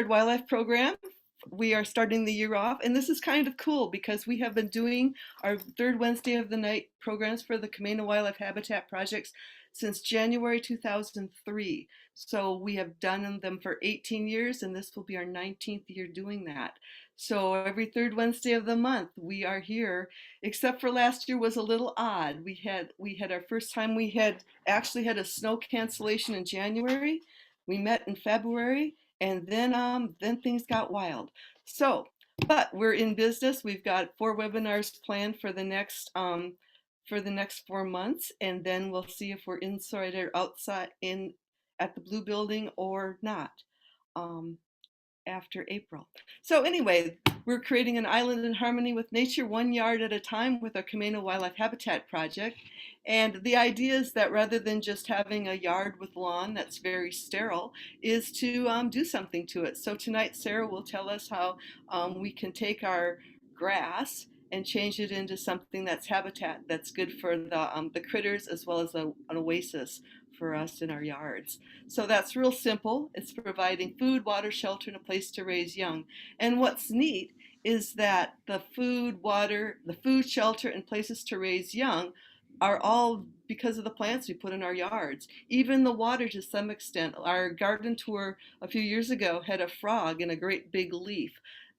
Wildlife Program. We are starting the year off, and this is kind of cool because we have been doing our third Wednesday of the night programs for the Camano Wildlife Habitat projects since January 2003. So we have done them for 18 years, and this will be our 19th year doing that. So every third Wednesday of the month, we are here, except for last year was a little odd. We had our first time we had actually had a snow cancellation in January. We met in February, and then things got wild. So, but we're in business. We've got 4 webinars planned for the next 4 months, and then we'll see if we're inside or outside in at the blue building or not. Um, After April. So anyway, we're creating an island in harmony with nature, 1 yard at a time, with our Camano Wildlife Habitat Project. And the idea is that rather than just having a yard with lawn that's very sterile, is to do something to it. So tonight, Sarah will tell us how we can take our grass and change it into something that's habitat that's good for the critters, as well as an oasis for us in our yards. So that's real simple. It's providing food, water, shelter, and a place to raise young. And what's neat is that the food, water, the food, shelter, and places to raise young are all because of the plants we put in our yards. Even the water, to some extent. Our garden tour a few years ago had a frog in a great big leaf.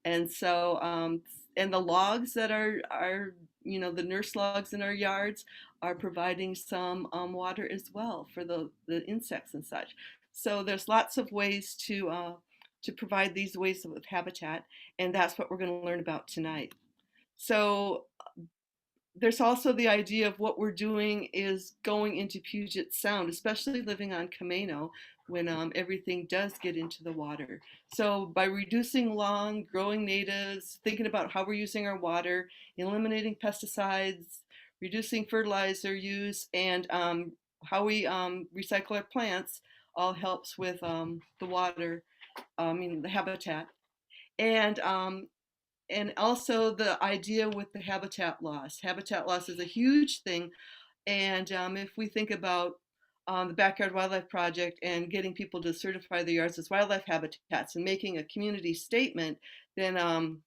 And so, and the logs that are the nurse logs in our yards are providing some water as well for the insects and such. So there's lots of ways to provide these ways of habitat, and that's what we're going to learn about tonight. So there's also the idea of what we're doing is going into Puget Sound, especially living on Camano, when everything does get into the water. So by reducing lawn, growing natives, thinking about how we're using our water, eliminating pesticides, reducing fertilizer use, and how we recycle our plants all helps with the water, the habitat. And also the idea with the habitat loss. Habitat loss is a huge thing, and if we think about the Backyard Wildlife Project and getting people to certify their yards as wildlife habitats and making a community statement, then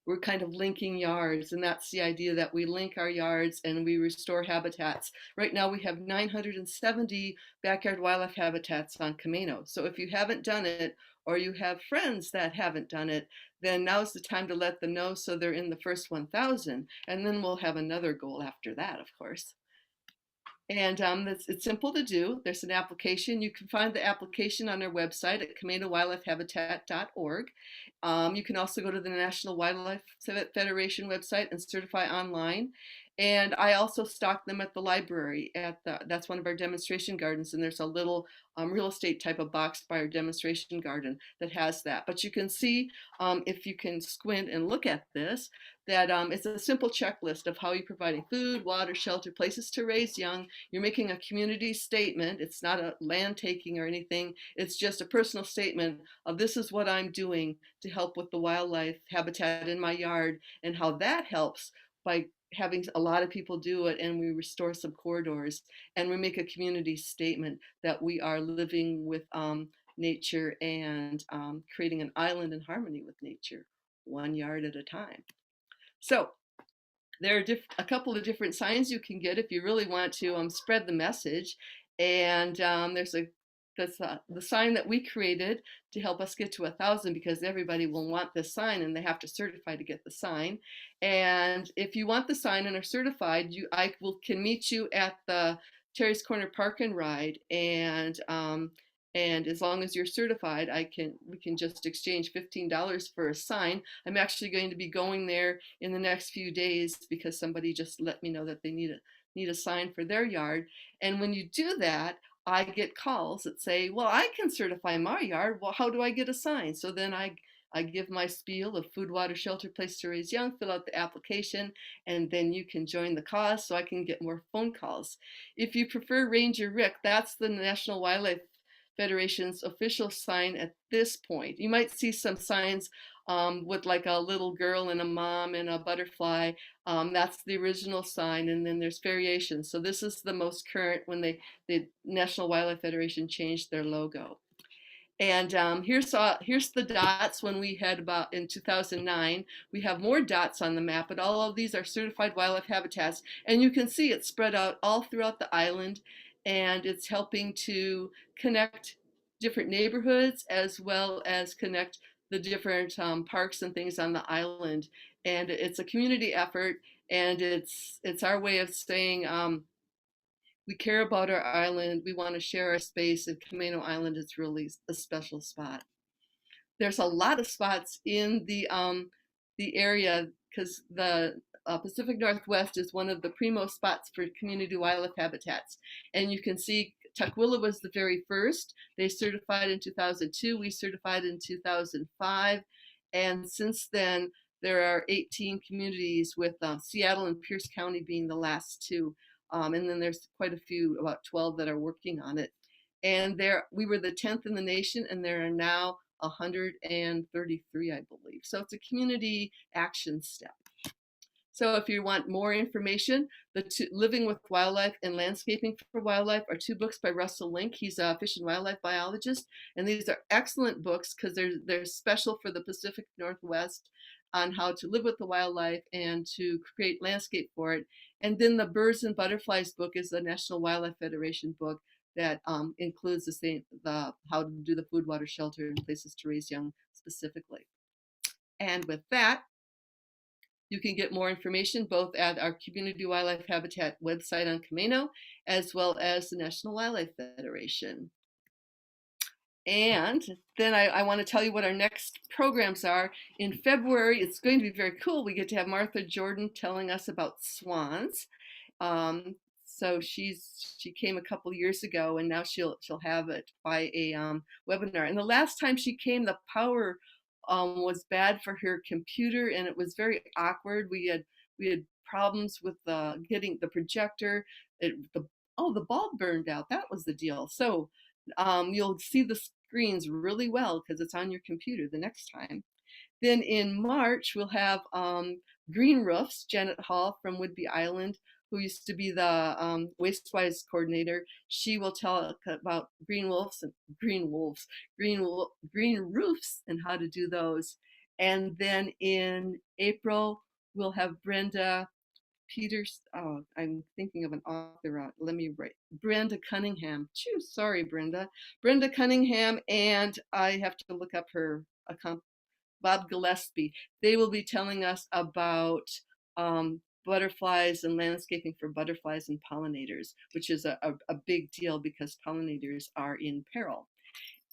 we're kind of linking yards, and that's the idea, that we link our yards and we restore habitats. Right now we have 970 backyard wildlife habitats on Camano. So if you haven't done it, or you have friends that haven't done it, then now's the time to let them know so they're in the first 1,000, and then we'll have another goal after that, of course. And it's simple to do. There's an application. You can find the application on our website at camanowildlifehabitat.org. You can also go to the National Wildlife Federation website and certify online. And I also stock them at the library. That's one of our demonstration gardens, and there's a little real estate type of box by our demonstration garden that has that. But you can see, if you can squint and look at this, that it's a simple checklist of how you're providing food, water, shelter, places to raise young. You're making a community statement. It's not a land taking or anything. It's just a personal statement of, this is what I'm doing to help with the wildlife habitat in my yard, and how that helps by having a lot of people do it, and we restore some corridors, and we make a community statement that we are living with nature and creating an island in harmony with nature, 1 yard at a time. So there are a couple of different signs you can get if you really want to spread the message. And there's the sign that we created to help us get to 1,000, because everybody will want this sign and they have to certify to get the sign. And if you want the sign and are certified, I can meet you at the Terry's Corner Park and Ride, and as long as you're certified, we can just exchange $15 for a sign. I'm actually going to be going there in the next few days because somebody just let me know that they need a sign for their yard. And when you do that, I get calls that say, well, I can certify my yard. Well, how do I get a sign? So then I give my spiel of food, water, shelter, place to raise young, fill out the application, and then you can join the cause so I can get more phone calls. If you prefer Ranger Rick, that's the National Wildlife Federation's official sign at this point. You might see some signs with like a little girl and a mom and a butterfly. That's the original sign, and then there's variations. So this is the most current, when the National Wildlife Federation changed their logo. And here's the dots when we had about in 2009. We have more dots on the map, but all of these are certified wildlife habitats. And you can see it's spread out all throughout the island, and it's helping to connect different neighborhoods as well as connect the different parks and things on the island. And it's a community effort, and it's our way of saying we care about our island. We want to share our space, and Camano Island is really a special spot. There's a lot of spots in the area because the Pacific Northwest is one of the primo spots for community wildlife habitats. And you can see Tukwila was the very first. They certified in 2002. We certified in 2005. And since then, there are 18 communities with Seattle and Pierce County being the last two. And then there's quite a few, about 12 that are working on it. And we were the 10th in the nation, and there are now 133, I believe. So it's a community action step. So if you want more information, Living with Wildlife and Landscaping for Wildlife are two books by Russell Link. He's a fish and wildlife biologist, and these are excellent books because they're special for the Pacific Northwest on how to live with the wildlife and to create landscape for it. And then the Birds and Butterflies book is the National Wildlife Federation book that includes the how to do the food, water, shelter, and places to raise young specifically. And with that, you can get more information both at our Community Wildlife Habitat website on Camano, as well as the National Wildlife Federation. And then I want to tell you what our next programs are. In February, it's going to be very cool. We get to have Martha Jordan telling us about swans. So she came a couple years ago, and now she'll have it by a webinar. And the last time she came, the power was bad for her computer, and it was very awkward. We had problems with getting the projector. The bulb burned out. That was the deal. So you'll see the screens really well because it's on your computer the next time. Then in March, we'll have Green Roofs, Janet Hall from Whidbey Island, who used to be the Wastewise coordinator. She will tell about green roofs and how to do those. And then in April, we'll have Brenda Peters. Oh, I'm thinking of an author. Let me write. Brenda Cunningham. Sorry, Brenda. Brenda Cunningham, and I have to look up her account. Bob Gillespie. They will be telling us about butterflies and landscaping for butterflies and pollinators, which is a big deal because pollinators are in peril.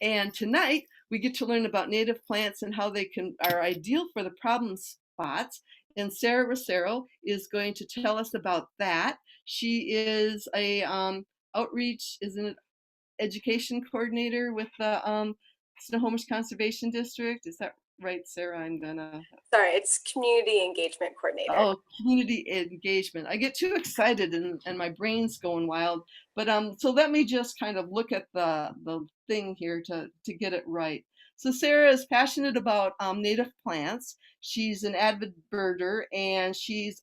And tonight we get to learn about native plants and how they are ideal for the problem spots. And Sara Rocero is going to tell us about that. She is a outreach, education coordinator with the Snohomish Conservation District. Is that right, Sarah? Sorry, it's community engagement coordinator. Oh, community engagement. I get too excited and my brain's going wild. But so let me just kind of look at the thing here to get it right. So Sarah is passionate about native plants. She's an avid birder, and she's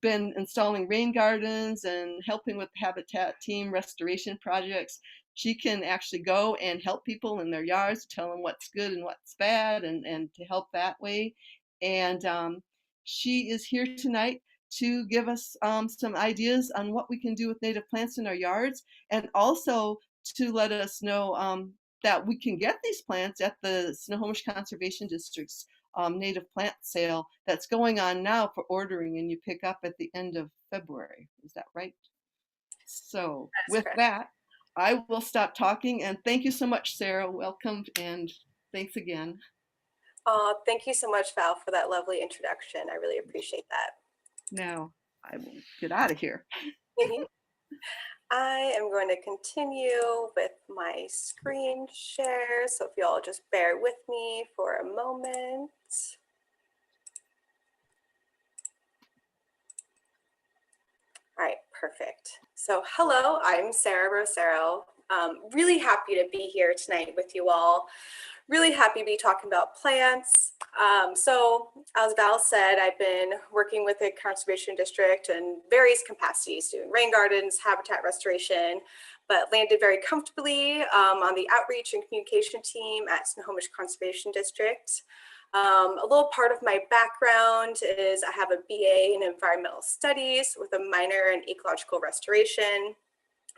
been installing rain gardens and helping with habitat team restoration projects. She can actually go and help people in their yards, tell them what's good and what's bad, and to help that way. And she is here tonight to give us some ideas on what we can do with native plants in our yards, and also to let us know that we can get these plants at the Snohomish Conservation District's native plant sale that's going on now for ordering, and you pick up at the end of February. Is that right? So with that, I will stop talking, and thank you so much, Sarah. Welcome, and thanks again. Thank you so much, Val, for that lovely introduction. I really appreciate that. Now I will get out of here. I am going to continue with my screen share, so if you all just bear with me for a moment. All right, perfect. So hello, I'm Sara Rocero. Really happy to be here tonight with you all. Really happy to be talking about plants. So as Val said, I've been working with the Conservation District in various capacities, doing rain gardens, habitat restoration. but landed very comfortably on the outreach and communication team at Snohomish Conservation District. A little part of my background is I have a BA in environmental studies with a minor in ecological restoration.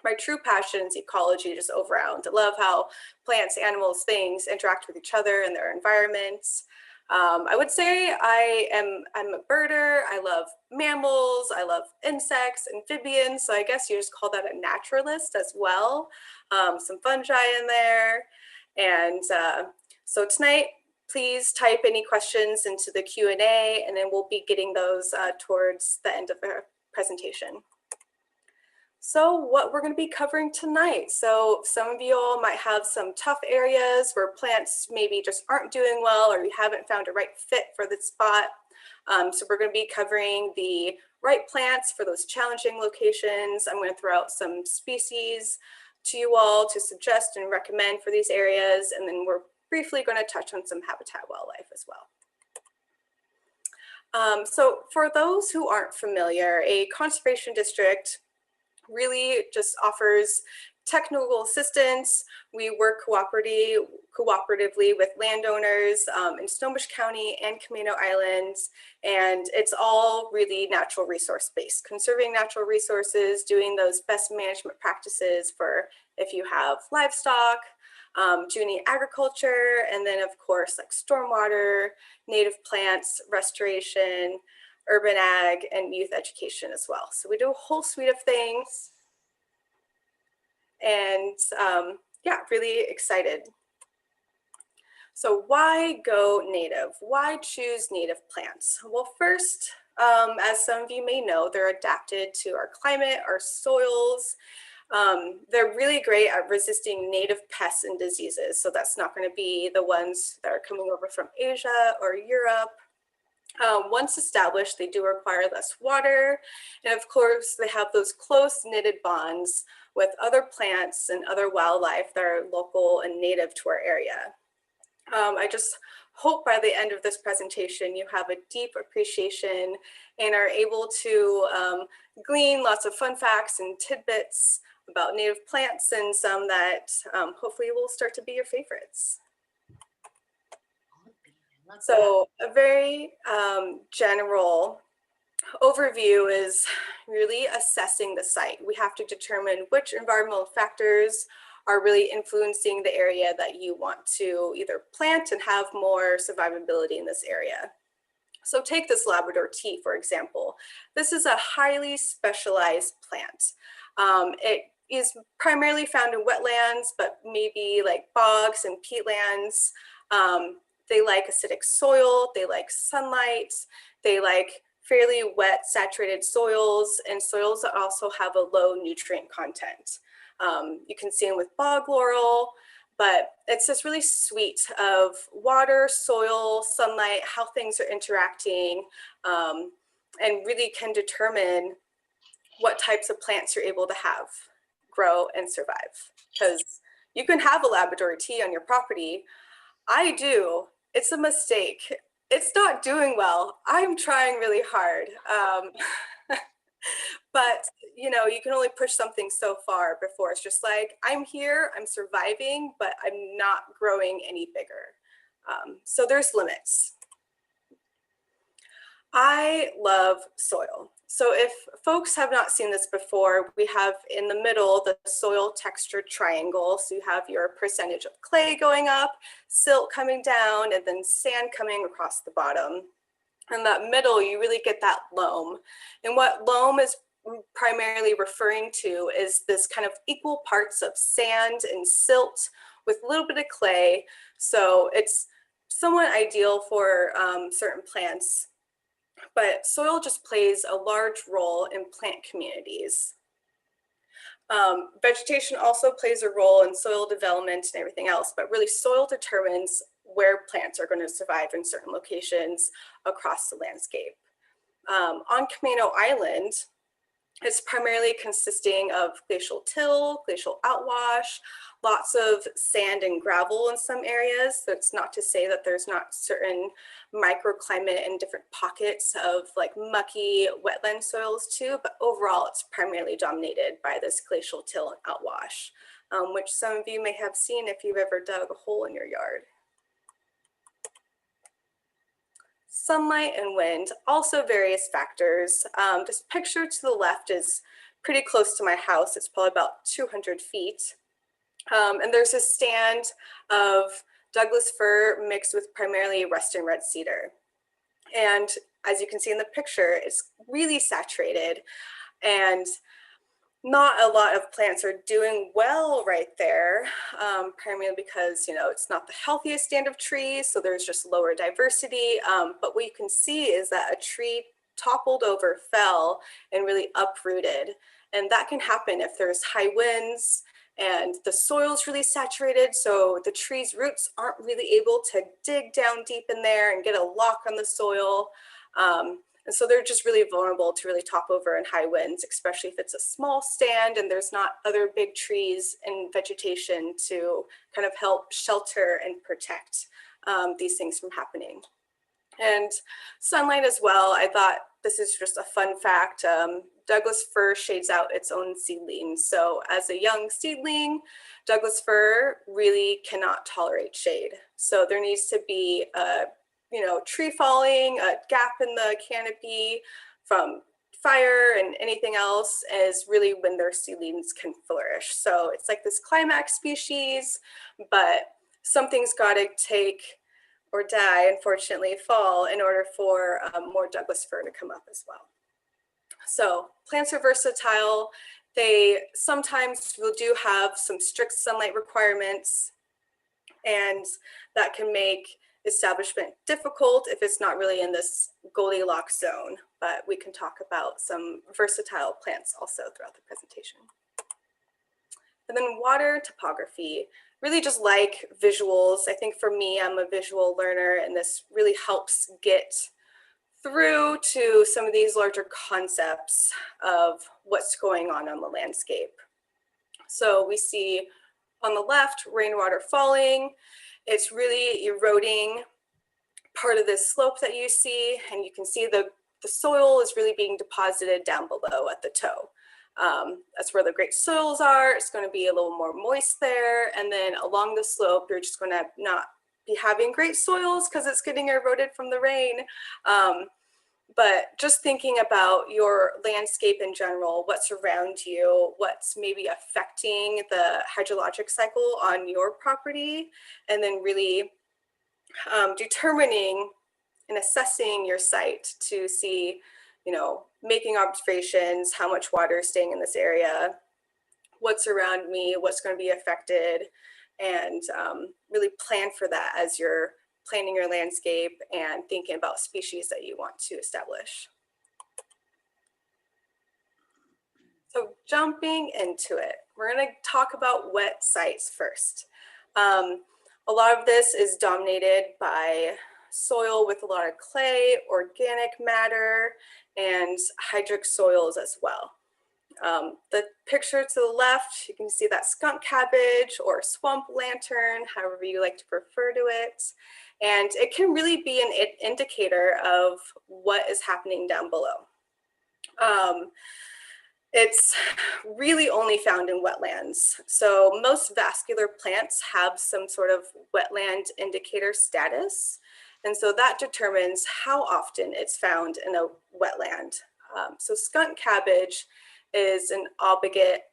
My true passion is ecology, just all around. I love how plants, animals, things interact with each other and their environments. I would say I'm a birder. I love mammals. I love insects, amphibians. So I guess you just call that a naturalist as well. Some fungi in there. And so tonight, please type any questions into the Q&A, and then we'll be getting those towards the end of the presentation. So what we're going to be covering tonight. So some of you all might have some tough areas where plants maybe just aren't doing well, or you haven't found a right fit for the spot. So we're going to be covering the right plants for those challenging locations. I'm going to throw out some species to you all to suggest and recommend for these areas. And then we're briefly going to touch on some habitat wildlife as well. So for those who aren't familiar, a conservation district really just offers technical assistance. We work cooperatively with landowners in Snohomish County and Camano Islands, and it's all really natural resource based, conserving natural resources, doing those best management practices for if you have livestock, doing agriculture, and then of course like stormwater, native plants, restoration, urban ag, and youth education as well. So we do a whole suite of things, and yeah, really excited. So why go native? Why choose native plants? Well, first, as some of you may know, they're adapted to our climate, our soils. They're really great at resisting native pests and diseases. So that's not going to be the ones that are coming over from Asia or Europe. Once established, they do require less water. And of course, they have those close knitted bonds with other plants and other wildlife that are local and native to our area. I just hope by the end of this presentation, you have a deep appreciation and are able to glean lots of fun facts and tidbits about native plants, and some that hopefully will start to be your favorites. So a very general overview is really assessing the site. We have to determine which environmental factors are really influencing the area that you want to either plant and have more survivability in this area. So take this Labrador tea, for example. This is a highly specialized plant. It is primarily found in wetlands, but maybe like bogs and peatlands. They like acidic soil, they like sunlight, they like fairly wet, saturated soils, and soils that also have a low nutrient content. You can see them with bog laurel, but it's this really suite of water, soil, sunlight, how things are interacting, and really can determine what types of plants you're able to have grow and survive. Because you can have a Labrador tea on your property. I do. It's a mistake. It's not doing well. I'm trying really hard. But you know, you can only push something so far before it's just like, I'm here, I'm surviving, but I'm not growing any bigger. So there's limits. I love soil. So if folks have not seen this before, we have in the middle the soil texture triangle. So you have your percentage of clay going up, silt coming down, and then sand coming across the bottom. In that middle, you really get that loam. And what loam is primarily referring to is this kind of equal parts of sand and silt with a little bit of clay. So it's somewhat ideal for certain plants. But soil just plays a large role in plant communities. Vegetation also plays a role in soil development and everything else, but really soil determines where plants are going to survive in certain locations across the landscape. On Camano Island, It's primarily consisting of glacial till, glacial outwash, lots of sand and gravel in some areas. So it's not to say that there's not certain microclimate and different pockets of like mucky wetland soils too, but overall it's primarily dominated by this glacial till and outwash, which some of you may have seen if you've ever dug a hole in your yard. Sunlight and wind, also various factors. This picture to the left is pretty close to my house. It's probably about 200 feet. And there's a stand of Douglas fir mixed with primarily Western red cedar. And as you can see in the picture, it's really saturated, and not a lot of plants are doing well right there, primarily because, you know, it's not the healthiest stand of trees, so there's just lower diversity. But what you can see is that a tree toppled over, fell, and really uprooted. And that can happen if there's high winds and the soil's really saturated, so the tree's roots aren't really able to dig down deep in there and get a lock on the soil. And so they're just really vulnerable to really top over in high winds, especially if it's a small stand and there's not other big trees and vegetation to kind of help shelter and protect these things from happening. And sunlight as well, I thought this is just a fun fact. Douglas fir shades out its own seedlings. So as a young seedling, Douglas fir really cannot tolerate shade. So there needs to be a tree falling, a gap in the canopy from fire and anything else is really when their seedlings can flourish. So it's like this climax species, but something's got to take or die, unfortunately, fall in order for more Douglas fir to come up as well. So plants are versatile. They sometimes will do have some strict sunlight requirements, and that can make establishment difficult if it's not really in this Goldilocks zone, but we can talk about some versatile plants also throughout the presentation. And then water topography, really just like visuals. I think for me, I'm a visual learner, and this really helps get through to some of these larger concepts of what's going on the landscape. So we see on the left, rainwater falling. It's really eroding part of this slope that you see, and you can see the soil is really being deposited down below at the toe. That's where the great soils are. It's going to be a little more moist there, and then along the slope, you're just going to not be having great soils because it's getting eroded from the rain. But just thinking about your landscape in general, what's around you, what's maybe affecting the hydrologic cycle on your property, and then really determining and assessing your site to see, making observations, how much water is staying in this area, what's around me, what's going to be affected, and really plan for that as you're planning your landscape and thinking about species that you want to establish. So jumping into it, we're going to talk about wet sites first. A lot of this is dominated by soil with a lot of clay, organic matter, and hydric soils as well. The picture to the left, you can see that skunk cabbage or swamp lantern, however you like to refer to it. And it can really be an indicator of what is happening down below. It's really only found in wetlands. So most vascular plants have some sort of wetland indicator status. And so that determines how often it's found in a wetland. So skunk cabbage is an obligate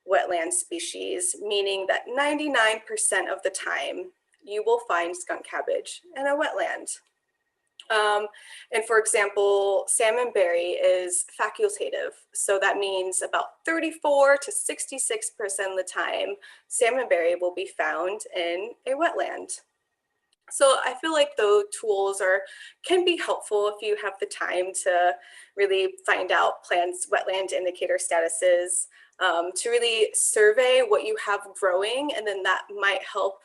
wetland species, meaning that 99% of the time you will find skunk cabbage in a wetland. And for example, salmonberry is facultative. So that means about 34 to 66% of the time, salmonberry will be found in a wetland. So I feel like those tools can be helpful if you have the time to really find out plants' wetland indicator statuses, to really survey what you have growing, and then that might help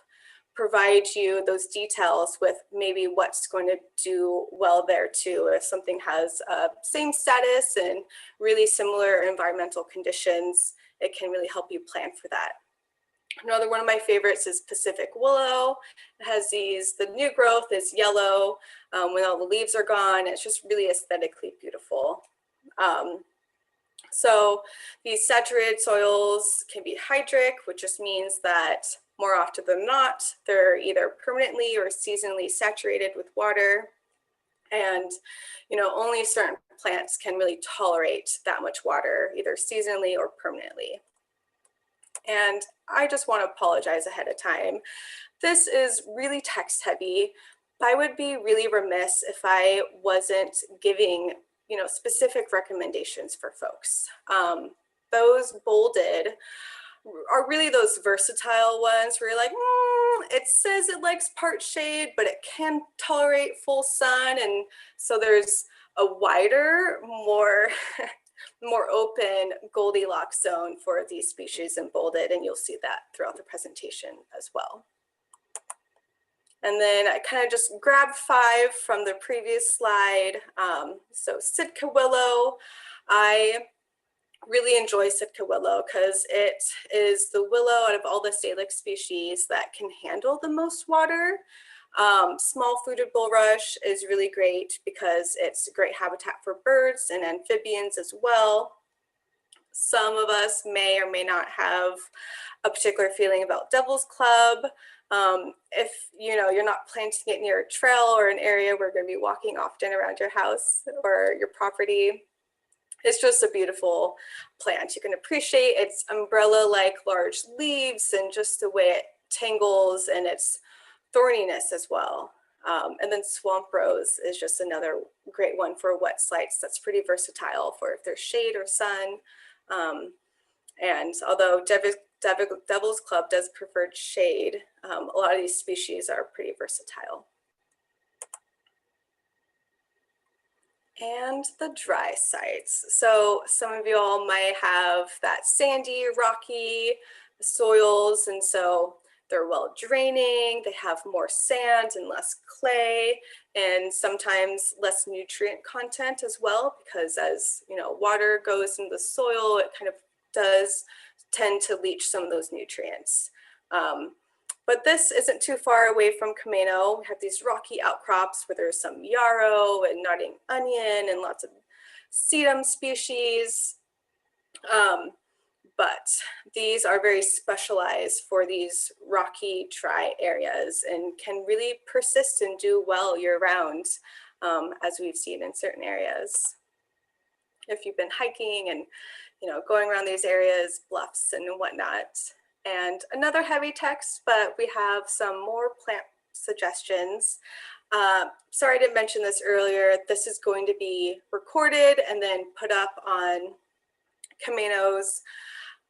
provide you those details with maybe what's going to do well there too. If something has same status and really similar environmental conditions, it can really help you plan for that. Another one of my favorites is Pacific Willow. It has the new growth is yellow when all the leaves are gone. It's just really aesthetically beautiful. So these saturated soils can be hydric, which just means that more often than not, they're either permanently or seasonally saturated with water. And, only certain plants can really tolerate that much water, either seasonally or permanently. And I just want to apologize ahead of time. This is really text heavy. I would be really remiss if I wasn't giving, specific recommendations for folks. Those bolded are really those versatile ones where you're like, it says it likes part shade, but it can tolerate full sun. And so there's a wider, more open Goldilocks zone for these species in bolded, and you'll see that throughout the presentation as well. And then I kind of just grabbed 5 from the previous slide. So Sitka willow, I really enjoy Sitka willow because it is the willow out of all the salix species that can handle the most water. Small fluted bulrush is really great because it's a great habitat for birds and amphibians as well. Some of us may or may not have a particular feeling about Devil's Club. If you're not planting it near a trail or an area where you're going to be walking often around your house or your property, it's just a beautiful plant. You can appreciate its umbrella-like large leaves and just the way it tangles and its thorniness as well. And then swamp rose is just another great one for wet sites that's pretty versatile for if there's shade or sun. And although Devil's Club does prefer shade, a lot of these species are pretty versatile. And the dry sites. So some of you all might have that sandy, rocky soils, and so they're well draining, they have more sand and less clay, and sometimes less nutrient content as well, because as water goes into the soil, it kind of does tend to leach some of those nutrients. But this isn't too far away from Camano. We have these rocky outcrops where there's some yarrow and nodding onion and lots of sedum species. But these are very specialized for these rocky, dry areas and can really persist and do well year round, as we've seen in certain areas. If you've been hiking and going around these areas, bluffs and whatnot. And another heavy text, but we have some more plant suggestions. Sorry I didn't mention this earlier. This is going to be recorded and then put up on Camano's,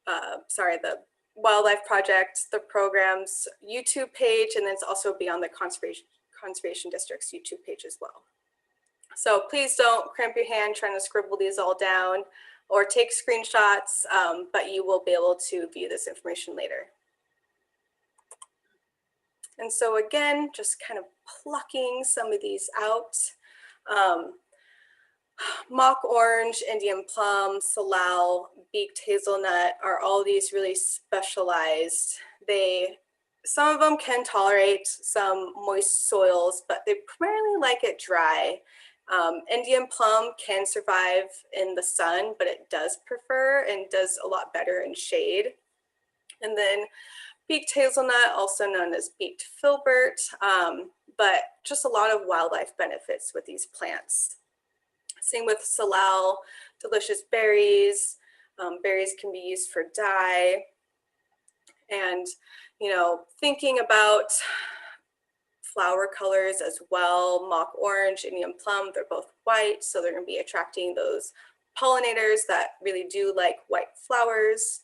the Wildlife Project, the program's YouTube page, and then it's also be on the Conservation District's YouTube page as well. So please don't cramp your hand trying to scribble these all down or take screenshots, but you will be able to view this information later. And so again, just kind of plucking some of these out. Mock orange, Indian plum, salal, beaked hazelnut are all these really specialized. Some of them can tolerate some moist soils, but they primarily like it dry. Indian plum can survive in the sun, but it does prefer and does a lot better in shade. And then beaked hazelnut, also known as beaked filbert, but just a lot of wildlife benefits with these plants. Same with salal, delicious berries. Berries can be used for dye. And, thinking about flower colors as well, mock orange, Indian plum, they're both white, so they're going to be attracting those pollinators that really do like white flowers.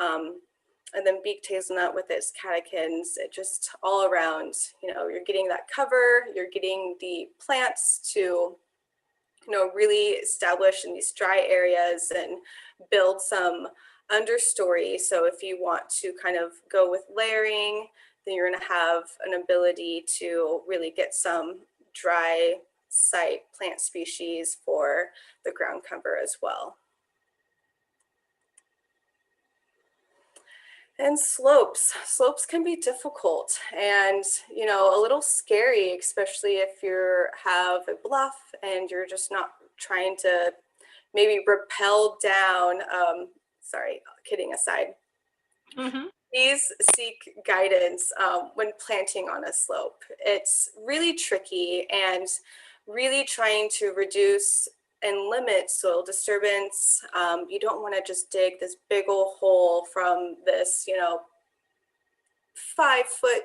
And then beaked hazelnut with its catechins, it just all around, you're getting that cover, you're getting the plants to, really establish in these dry areas and build some understory. So if you want to kind of go with layering, then you're going to have an ability to really get some dry site plant species for the ground cover as well. And slopes can be difficult and, you know, a little scary, especially if you have a bluff and you're just not trying to maybe rappel down. Sorry, kidding aside. Please seek guidance when planting on a slope. It's really tricky and really trying to reduce and limit soil disturbance. You don't want to just dig this big old hole from this, you know, 5-foot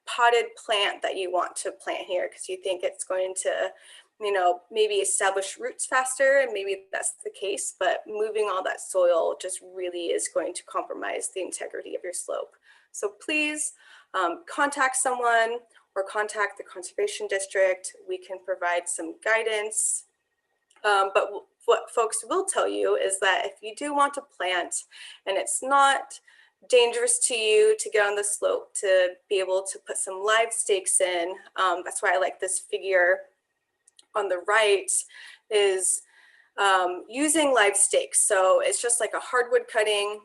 potted plant that you want to plant here because you think it's going to, you know, maybe establish roots faster, and maybe that's the case, but moving all that soil just really is going to compromise the integrity of your slope. So please contact someone or contact the Conservation District. We can provide some guidance. But what folks will tell you is that if you do want to plant and it's not dangerous to you to get on the slope, to be able to put some live stakes in, that's why I like this figure on the right, is using live stakes. So it's just like a hardwood cutting,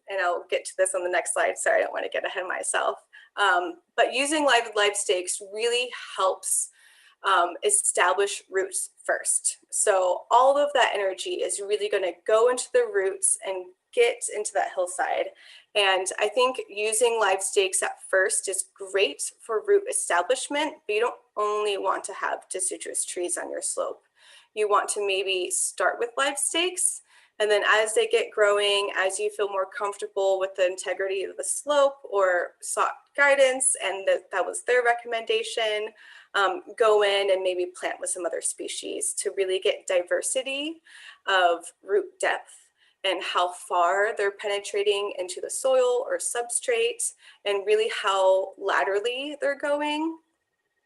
and I'll get to this on the next slide. Sorry, I don't want to get ahead of myself. But using live stakes really helps establish roots first. So all of that energy is really going to go into the roots and get into that hillside. And I think using live stakes at first is great for root establishment, but you don't only want to have deciduous trees on your slope. You want to maybe start with live stakes, and then as they get growing, as you feel more comfortable with the integrity of the slope or sought guidance, and that was their recommendation, go in and maybe plant with some other species to really get diversity of root depth and how far they're penetrating into the soil or substrate, and really how laterally they're going.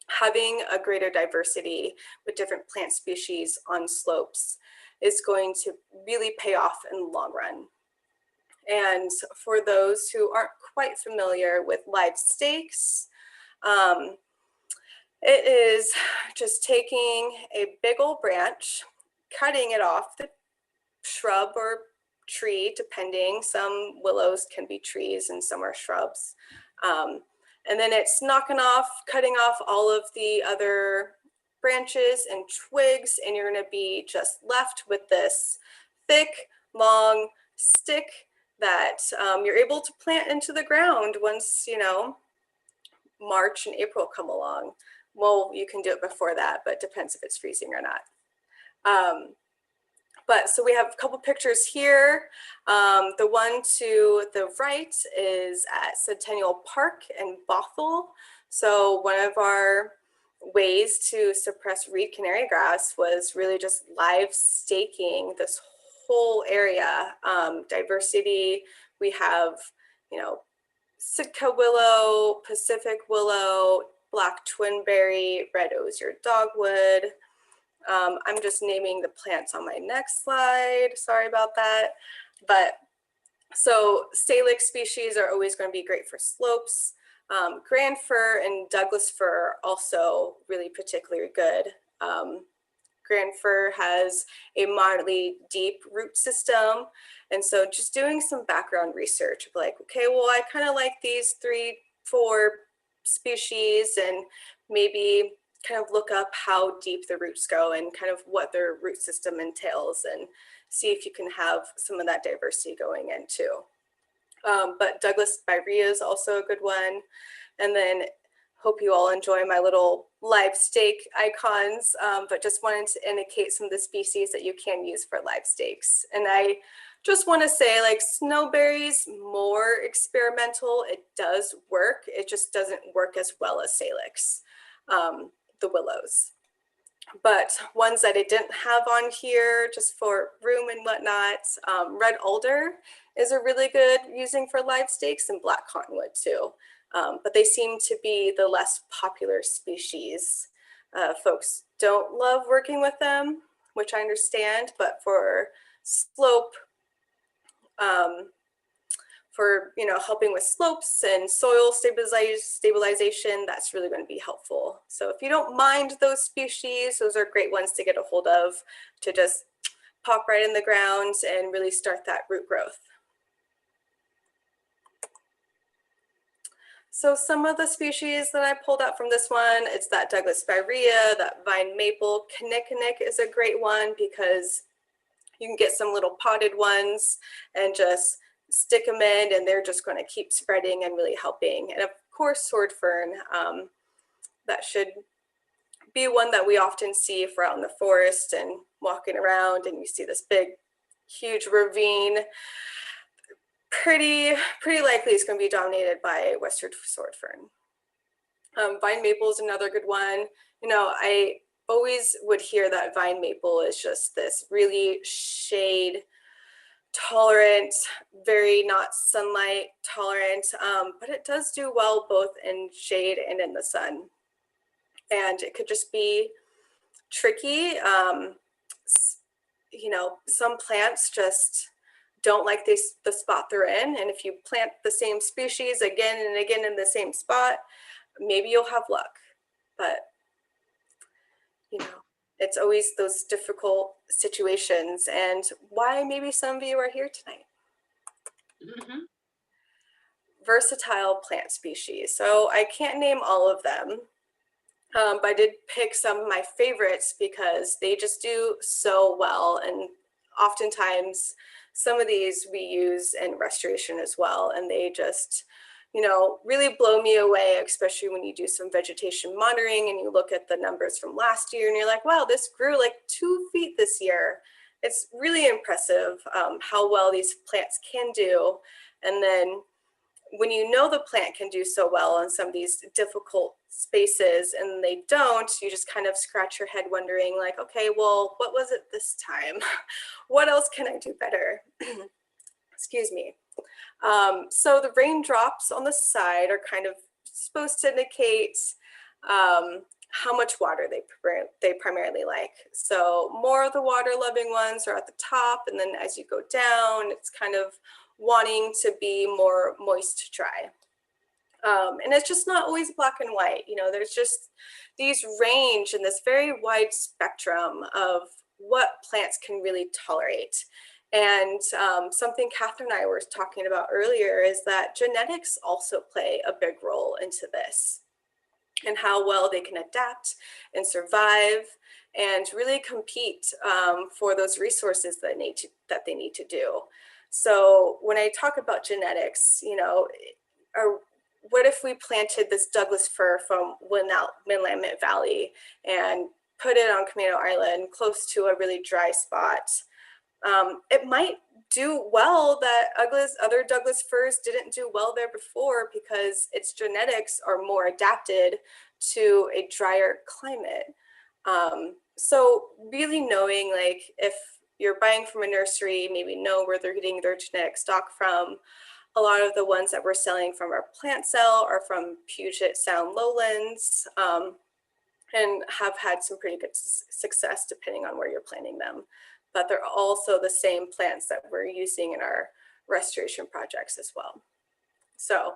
Having a greater diversity with different plant species on slopes is going to really pay off in the long run. And for those who aren't quite familiar with live stakes, it is just taking a big old branch, cutting it off the shrub or tree, depending. Some willows can be trees and some are shrubs. And then it's cutting off all of the other branches and twigs, and you're going to be just left with this thick, long stick that you're able to plant into the ground once, you know, March and April come along. Well, you can do it before that, but it depends if it's freezing or not. But so we have a couple pictures here. The one to the right is at Centennial Park in Bothell. So one of our ways to suppress reed canary grass was really just live staking this whole area. Diversity, we have, you know, Sitka willow, Pacific willow, black twinberry, red osier dogwood. I'm just naming the plants on my next slide. Sorry about that. But so salix species are always going to be great for slopes. Grand fir and Douglas fir also really particularly good. Grand fir has a moderately deep root system. And so just doing some background research, like, okay, well, I kind of like these 3-4 species, and maybe kind of look up how deep the roots go and kind of what their root system entails, and see if you can have some of that diversity going in too. But Douglas spirea is also a good one. And then hope you all enjoy my little live stake icons, but just wanted to indicate some of the species that you can use for live stakes. And I just want to say, like, snowberries, more experimental. It does work. It just doesn't work as well as salix, the willows. But ones that I didn't have on here just for room and whatnot, red alder is a really good using for live stakes, and black cottonwood too. But they seem to be the less popular species. Folks don't love working with them, which I understand, but for slope for, helping with slopes and soil stabilization, that's really going to be helpful. So if you don't mind those species, those are great ones to get a hold of, to just pop right in the ground and really start that root growth. So some of the species that I pulled out from this one, it's that Douglas spirea, that vine maple. Kinnikinnick is a great one because you can get some little potted ones and just stick them in, and they're just going to keep spreading and really helping. And of course, sword fern, that should be one that we often see if we're out in the forest and walking around and you see this big, huge ravine. Pretty likely it's going to be dominated by western sword fern. Vine maple is another good one. I always would hear that vine maple is just this really shade tolerant, very not sunlight tolerant, but it does do well both in shade and in the sun. And it could just be tricky. Some plants just don't like the spot they're in. And if you plant the same species again and again in the same spot, maybe you'll have luck. But, it's always those difficult situations, and why maybe some of you are here tonight. Mm-hmm. Versatile plant species. So I can't name all of them, but I did pick some of my favorites because they just do so well. And oftentimes some of these we use in restoration as well. And they just, really blow me away, especially when you do some vegetation monitoring and you look at the numbers from last year and you're like, wow, this grew like 2 feet this year. It's really impressive how well these plants can do. And then when you know the plant can do so well in some of these difficult spaces and they don't, you just kind of scratch your head wondering like, okay, well, what was it this time? What else can I do better? Excuse me. So the raindrops on the side are kind of supposed to indicate how much water they primarily like. So more of the water loving ones are at the top, and then as you go down, it's kind of wanting to be more moist to dry. And it's just not always black and white. There's just these range and this very wide spectrum of what plants can really tolerate. And something Catherine and I were talking about earlier is that genetics also play a big role into this, and how well they can adapt and survive and really compete for those resources that they need to do. So when I talk about genetics, what if we planted this Douglas fir from Willamette Valley and put it on Camano Island close to a really dry spot? It might do well that other Douglas firs didn't do well there before because its genetics are more adapted to a drier climate. So really knowing, like, if you're buying from a nursery, maybe know where they're getting their genetic stock from. A lot of the ones that we're selling from our plant cell are from Puget Sound lowlands, and have had some pretty good success depending on where you're planting them. But they're also the same plants that we're using in our restoration projects as well. So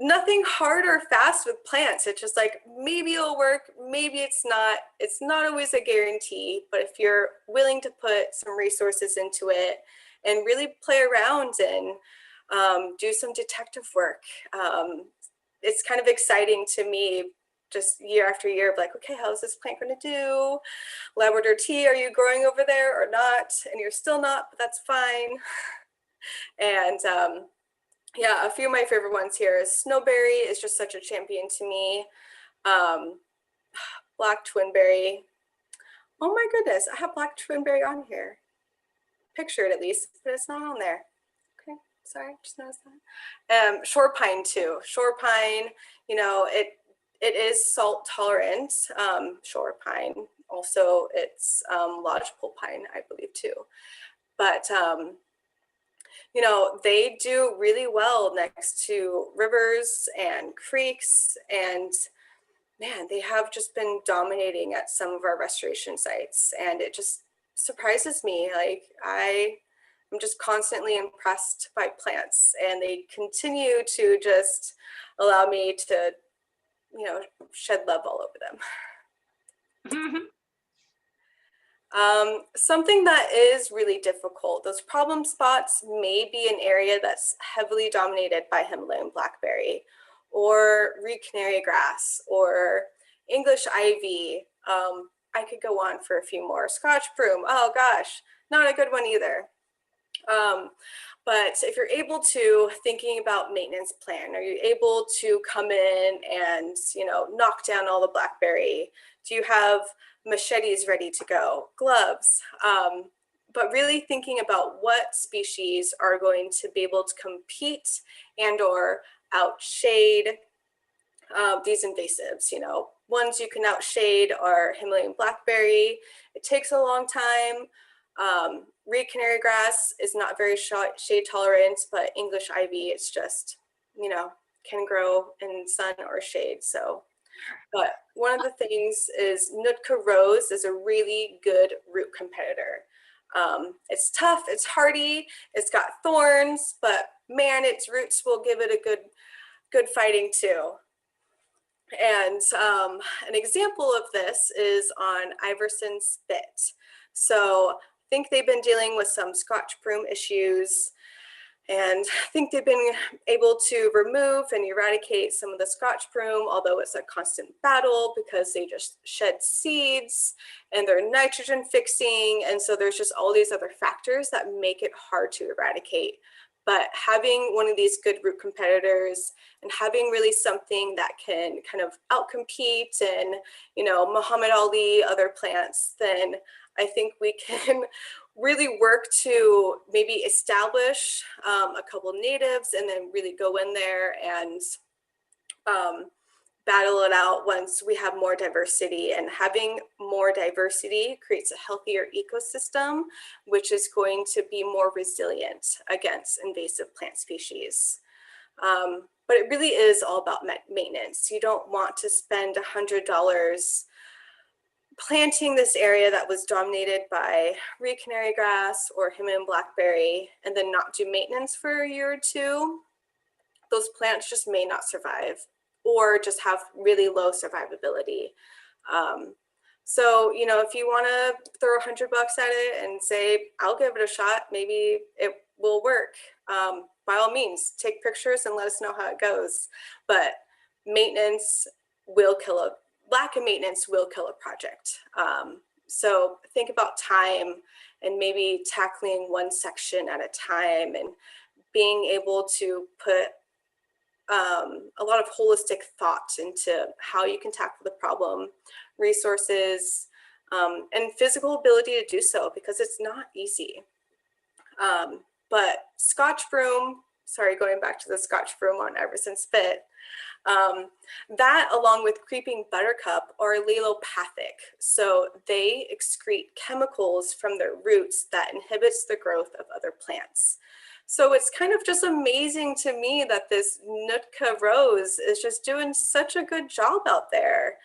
nothing hard or fast with plants. It's just like, maybe it'll work, maybe it's not. It's not always a guarantee, but if you're willing to put some resources into it and really play around and do some detective work, it's kind of exciting to me, just year after year of like, okay, how's this plant going to do? Labrador tea, are you growing over there or not? And you're still not, but that's fine. And yeah, a few of my favorite ones here is snowberry is just such a champion to me. Black twinberry. Oh my goodness, I have black twinberry on here. Pictured at least, but it's not on there. Okay, sorry, just noticed that. Shore pine too. Shore pine, it is salt tolerant, shore pine. Also, it's lodgepole pine, I believe too. But, they do really well next to rivers and creeks, and man, they have just been dominating at some of our restoration sites. And it just surprises me. Like, I I'm just constantly impressed by plants, and they continue to just allow me to, you know, shed love all over them. Something that is really difficult, those problem spots may be an area that's heavily dominated by Himalayan blackberry or reed canary grass or English ivy. I could go on for a few more. Scotch broom, oh gosh, not a good one either. But if you're able to, thinking about maintenance plan, are you able to come in and, you know, knock down all the blackberry? Do you have machetes ready to go, gloves? But really thinking about what species are going to be able to compete and or outshade these invasives. You know, ones you can outshade are Himalayan blackberry. It takes a long time. Reed canary grass is not very shade tolerant, but English ivy, it's just, you know, can grow in sun or shade. So, but one of the things is Nootka rose is a really good root competitor. It's tough, it's hardy, it's got thorns, but man, its roots will give it a good fighting too. And an example of this is on Iverson spit. So I think they've been dealing with some Scotch broom issues, and I think they've been able to remove and eradicate some of the Scotch broom, although it's a constant battle because they just shed seeds and they're nitrogen fixing. And so there's just all these other factors that make it hard to eradicate. But having one of these good root competitors and having really something that can kind of outcompete and, you know, Muhammad Ali, other plants, then I think we can really work to maybe establish a couple natives and then really go in there and battle it out once we have more diversity. And having more diversity creates a healthier ecosystem, which is going to be more resilient against invasive plant species. But it really is all about maintenance. You don't want to spend $100 planting this area that was dominated by reed canary grass or Himalayan blackberry and then not do maintenance for a year or two. Those plants just may not survive or just have really low survivability. So, you know, if you want to throw $100 at it and say, I'll give it a shot, maybe it will work. By all means, take pictures and let us know how it goes. But maintenance will kill lack of maintenance will kill a project. So think about time and maybe tackling one section at a time and being able to put a lot of holistic thought into how you can tackle the problem, resources, and physical ability to do so, because it's not easy. But Scotch broom, sorry, going back to the Scotch broom on Everson spit, that along with creeping buttercup are allelopathic. So they excrete chemicals from their roots that inhibits the growth of other plants. So it's kind of just amazing to me that this Nootka rose is just doing such a good job out there,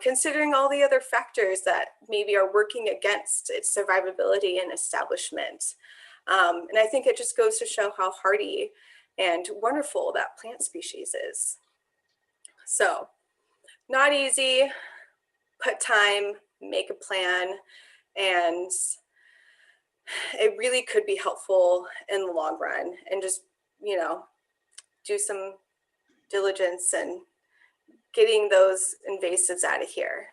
considering all the other factors that maybe are working against its survivability and establishment. And I think it just goes to show how hardy and wonderful that plant species is. So not easy, put time, make a plan, and it really could be helpful in the long run, and just, you know, do some diligence and getting those invasives out of here.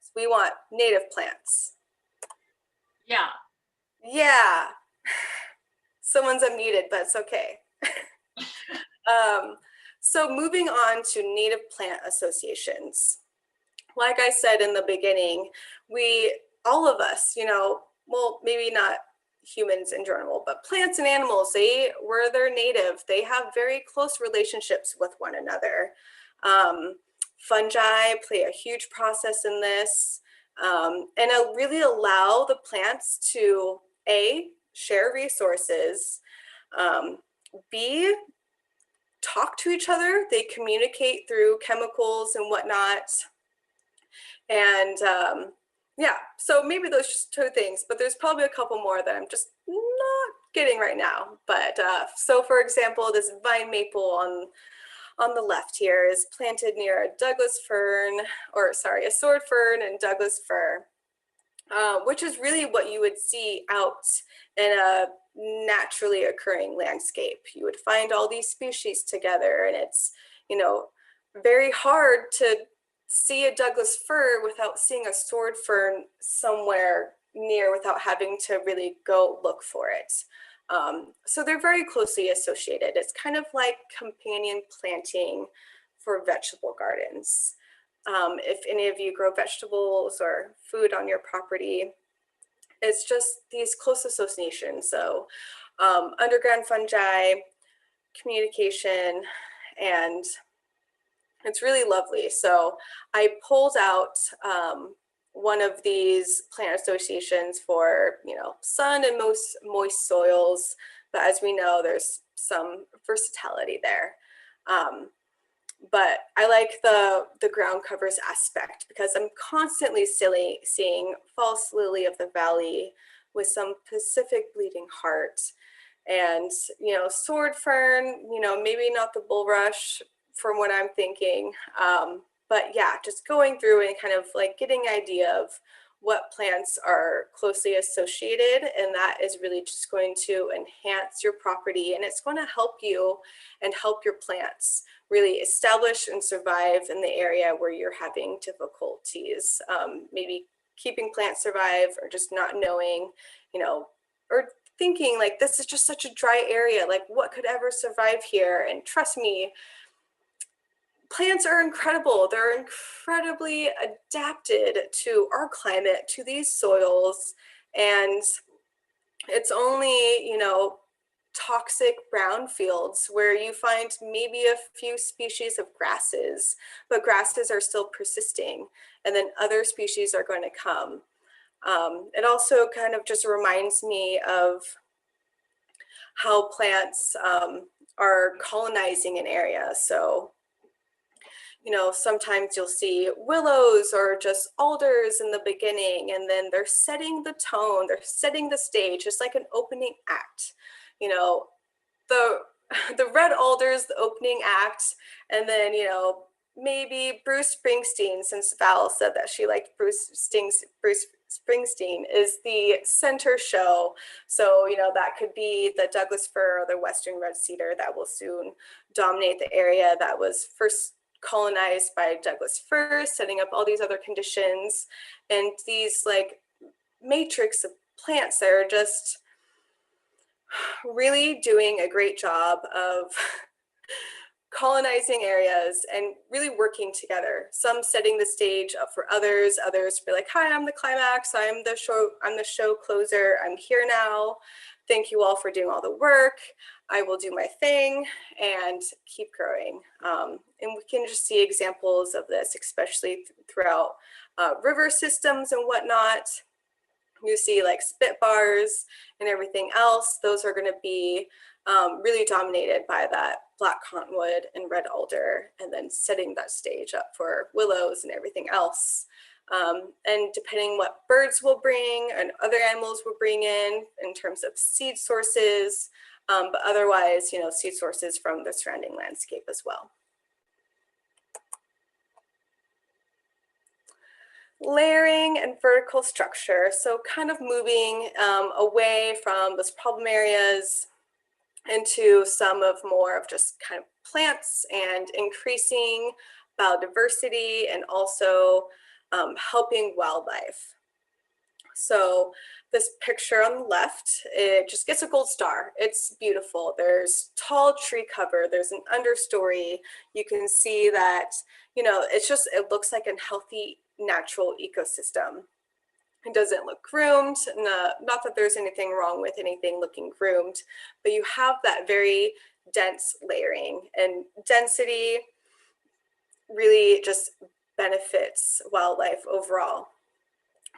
So we want native plants. Yeah. Yeah. Someone's unmuted, but it's okay. So moving on to native plant associations. Like I said in the beginning, all of us, you know, well, maybe not humans in general, but plants and animals, they're native. They have very close relationships with one another. Fungi play a huge process in this, and really allow the plants to A, share resources, B, talk to each other. They communicate through chemicals and whatnot. And yeah, so maybe those just two things, but there's probably a couple more that I'm just not getting right now. But so for example, this vine maple on the left here is planted near a Douglas fern, or sorry, a sword fern and Douglas fir, which is really what you would see out in a naturally occurring landscape. You would find all these species together, and it's, you know, very hard to see a Douglas fir without seeing a sword fern somewhere near without having to really go look for it. So they're very closely associated. It's kind of like companion planting for vegetable gardens. If any of you grow vegetables or food on your property, it's just these close associations. So underground fungi, communication, and it's really lovely. So I pulled out one of these plant associations for, you know, sun and most moist soils, but as we know, there's some versatility there. But I like the ground covers aspect because I'm constantly seeing false lily of the valley with some Pacific bleeding heart, and, you know, sword fern, you know, maybe not the bulrush from what I'm thinking. But yeah, just going through and kind of like getting an idea of what plants are closely associated, and that is really just going to enhance your property, and it's going to help you and help your plants really establish and survive in the area where you're having difficulties, maybe keeping plants survive or just not knowing, you know, or thinking like this is just such a dry area, like what could ever survive here? And trust me, plants are incredible. They're incredibly adapted to our climate, to these soils, and it's only, you know, toxic brown fields where you find maybe a few species of grasses, but grasses are still persisting, and then other species are going to come. It also kind of just reminds me of how plants are colonizing an area. So, you know, sometimes you'll see willows or just alders in the beginning, and then they're setting the tone, they're setting the stage, just like an opening act. You know, the red alders, the opening act, and then, you know, maybe Bruce Springsteen, since Val said that she liked Bruce Springsteen, is the center show. So, you know, that could be the Douglas fir or the Western red cedar that will soon dominate the area that was first colonized by Douglas fir, setting up all these other conditions, and these like matrix of plants that are just really doing a great job of colonizing areas and really working together. Some setting the stage up for others be like, hi, I'm the climax, I'm the show closer, I'm here now. Thank you all for doing all the work. I will do my thing and keep growing. And we can just see examples of this, especially throughout river systems and whatnot. You see like spit bars and everything else. Those are going to be really dominated by that black cottonwood and red alder, and then setting that stage up for willows and everything else. And depending what birds will bring and other animals will bring in terms of seed sources, but otherwise, you know, seed sources from the surrounding landscape as well. Layering and vertical structure. So kind of moving away from those problem areas into some of more of just kind of plants and increasing biodiversity, and also helping wildlife. So this picture on the left, it just gets a gold star. It's beautiful. There's tall tree cover, there's an understory. You can see that, you know, it looks like a healthy natural ecosystem. It doesn't look groomed. Not that there's anything wrong with anything looking groomed, but you have that very dense layering, and density really just benefits wildlife overall,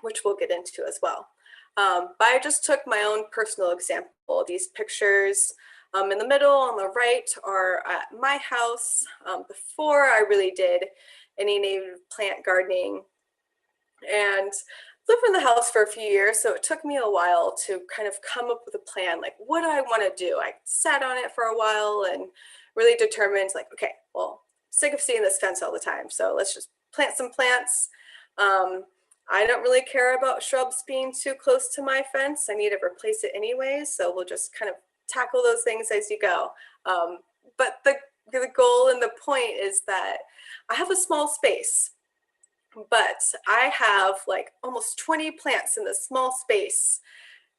which we'll get into as well. But I just took my own personal example. These pictures in the middle on the right are at my house before I really did any native plant gardening. And lived in the house for a few years, so it took me a while to kind of come up with a plan, like what do I want to do? I sat on it for a while and really determined, like, okay, well, sick of seeing this fence all the time, so let's just plant some plants. I don't really care about shrubs being too close to my fence. I need to replace it anyway, so we'll just kind of tackle those things as you go. But the goal and the point is that I have a small space, but I have like almost 20 plants in this small space.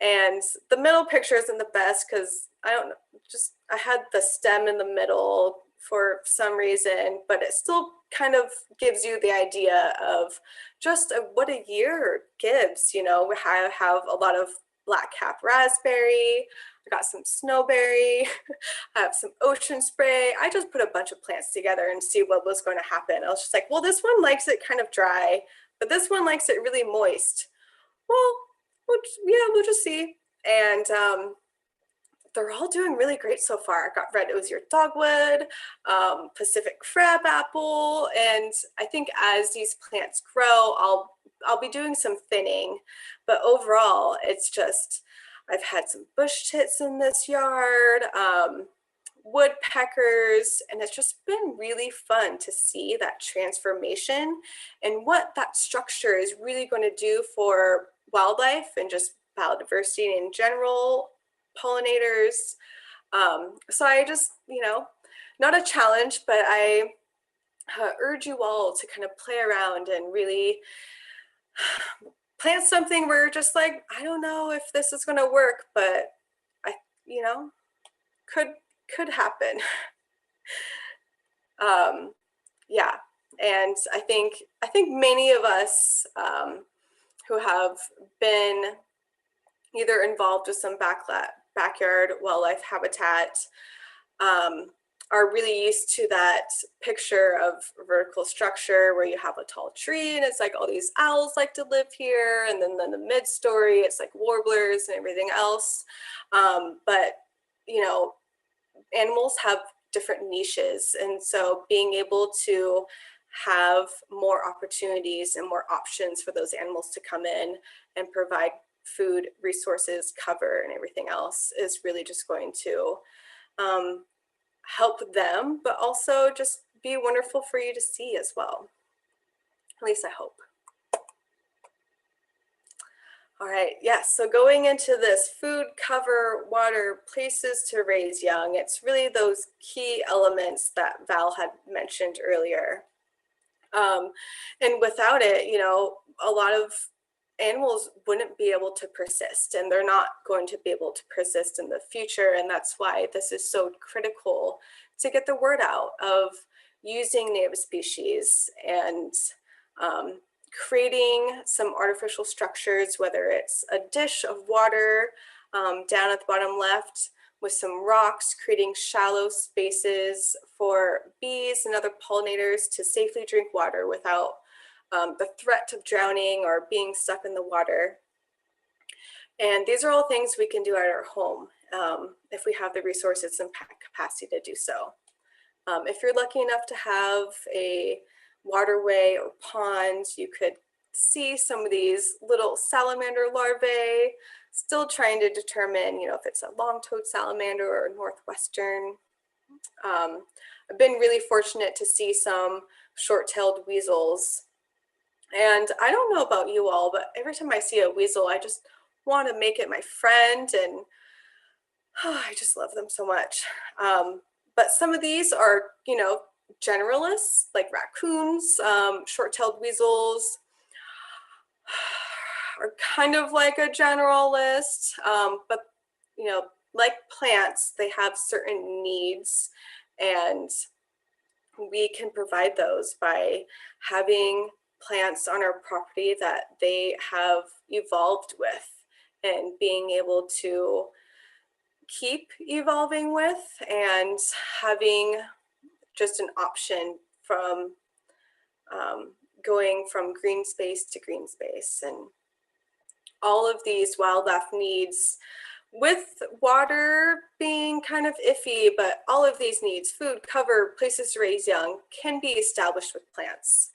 And the middle picture isn't the best because I had the stem in the middle for some reason, but it still kind of gives you the idea of just what a year gives. You know, I have a lot of black-cap raspberry, I got some snowberry, I have some ocean spray. I just put a bunch of plants together and see what was going to happen. I was just like, well, this one likes it kind of dry, but this one likes it really moist. Well, we'll just see. And they're all doing really great so far. I got red osier dogwood, Pacific crabapple, and I think as these plants grow, I'll be doing some thinning. But overall, it's just, I've had some bush tits in this yard, woodpeckers, and it's just been really fun to see that transformation and what that structure is really going to do for wildlife and just biodiversity in general, pollinators. So I just, not a challenge, but I urge you all to kind of play around and really plant something where you're just like, I don't know if this is going to work, but could happen. Yeah, and I think many of us who have been either involved with some backyard wildlife habitat are really used to that picture of vertical structure where you have a tall tree and it's like all these owls like to live here, and then the mid-story it's like warblers and everything else. But animals have different niches, and so being able to have more opportunities and more options for those animals to come in and provide food, resources, cover, and everything else is really just going to help them, but also just be wonderful for you to see as well. At least I hope. All right, yes, so going into this food, cover, water, places to raise young, it's really those key elements that Val had mentioned earlier. And without it, a lot of animals wouldn't be able to persist, and they're not going to be able to persist in the future. And that's why this is so critical to get the word out of using native species and creating some artificial structures, whether it's a dish of water down at the bottom left with some rocks, creating shallow spaces for bees and other pollinators to safely drink water without the threat of drowning or being stuck in the water. And these are all things we can do at our home if we have the resources and capacity to do so. If you're lucky enough to have a waterway or pond, you could see some of these little salamander larvae, still trying to determine, if it's a long-toed salamander or northwestern. I've been really fortunate to see some short-tailed weasels. And I don't know about you all, but every time I see a weasel, I just want to make it my friend, and I just love them so much. But some of these are, generalists, like raccoons, short-tailed weasels are kind of like a generalist, but like plants, they have certain needs, and we can provide those by having plants on our property that they have evolved with and being able to keep evolving with, and having just an option from going from green space to green space. And all of these wildlife needs, with water being kind of iffy, but all of these needs, food, cover, places to raise young, can be established with plants.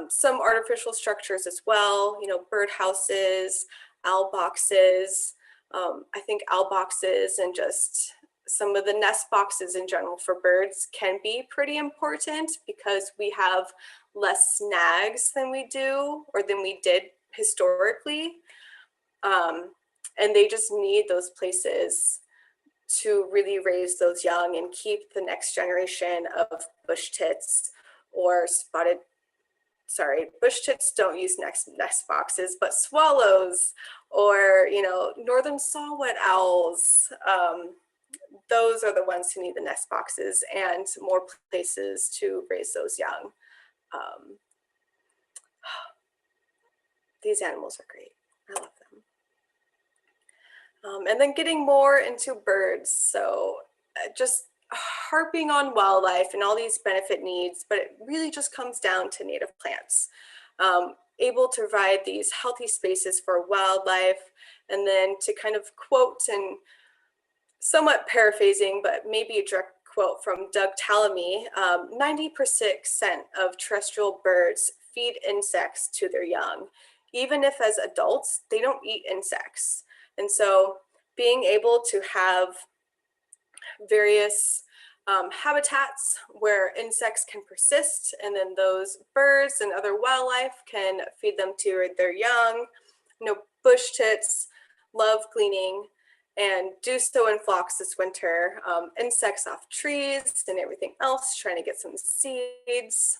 Some artificial structures as well, you know, bird houses, owl boxes. I think owl boxes and just some of the nest boxes in general for birds can be pretty important because we have less snags than we do or than we did historically. And they just need those places to really raise those young and keep the next generation of bush tits or bush tits don't use nest boxes, but swallows or, you know, northern saw-whet owls. Those are the ones who need the nest boxes and more places to raise those young. These animals are great. I love them. And then getting more into birds. So just harping on wildlife and all these benefit needs, but it really just comes down to native plants. Able to provide these healthy spaces for wildlife, and then to kind of quote and somewhat paraphrasing, but maybe a direct quote from Doug Tallamy, 90% of terrestrial birds feed insects to their young. Even if as adults, they don't eat insects. And so being able to have various habitats where insects can persist, and then those birds and other wildlife can feed them to their young. You know, bush tits love gleaning and do so in flocks this winter. Insects off trees and everything else, trying to get some seeds.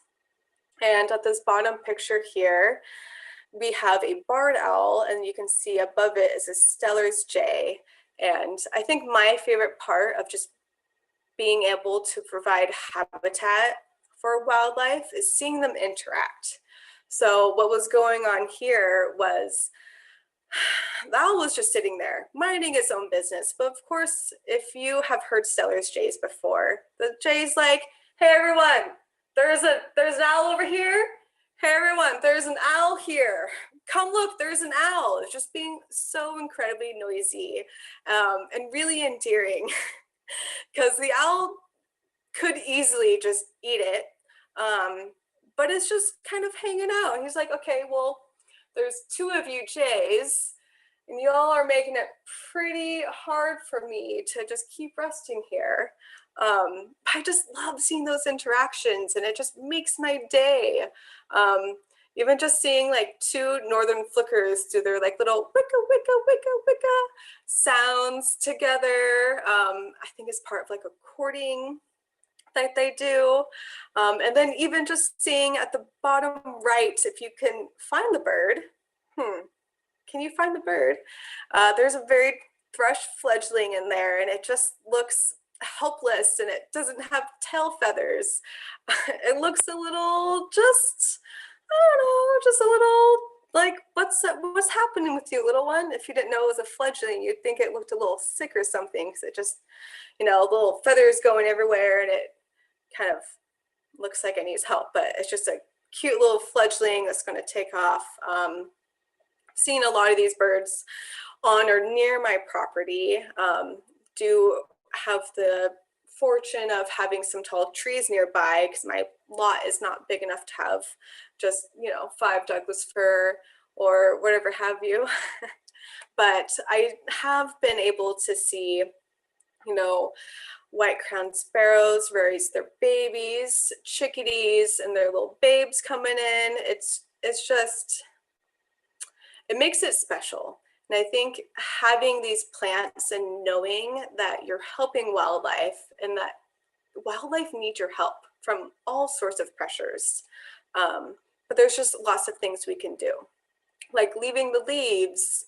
And at this bottom picture here, we have a barred owl, and you can see above it is a Steller's jay. And I think my favorite part of just being able to provide habitat for wildlife is seeing them interact. So what was going on here was the owl was just sitting there minding its own business. But of course, if you have heard Steller's jays before, the jay's like, hey everyone, there's an owl over here. Hey everyone, there's an owl here. Come look, there's an owl. It's just being so incredibly noisy and really endearing because the owl could easily just eat it, but it's just kind of hanging out. He's like, okay, well, there's two of you jays and y'all are making it pretty hard for me to just keep resting here. I just love seeing those interactions, and it just makes my day. Even just seeing like two northern flickers do their like little wicka wicka wicka wicka sounds together. I think it's part of like a courting that they do. And then even just seeing at the bottom right, if you can find the bird, can you find the bird? There's a very thrush fledgling in there, and it just looks helpless, and it doesn't have tail feathers. It looks a little just, I don't know, just a little like, what's happening with you, little one? If you didn't know it was a fledgling, you'd think it looked a little sick or something, because it just, you know, little feathers going everywhere, and it kind of looks like it needs help, but it's just a cute little fledgling that's going to take off. Seen a lot of these birds on or near my property. Do have the fortune of having some tall trees nearby because my lot is not big enough to have just, you know, 5 Douglas fir or whatever have you. But I have been able to see, you know, white-crowned sparrows raise their babies, chickadees, and their little babes coming in. It's just, it makes it special. And I think having these plants and knowing that you're helping wildlife and that wildlife needs your help from all sorts of pressures. But there's just lots of things we can do, like leaving the leaves,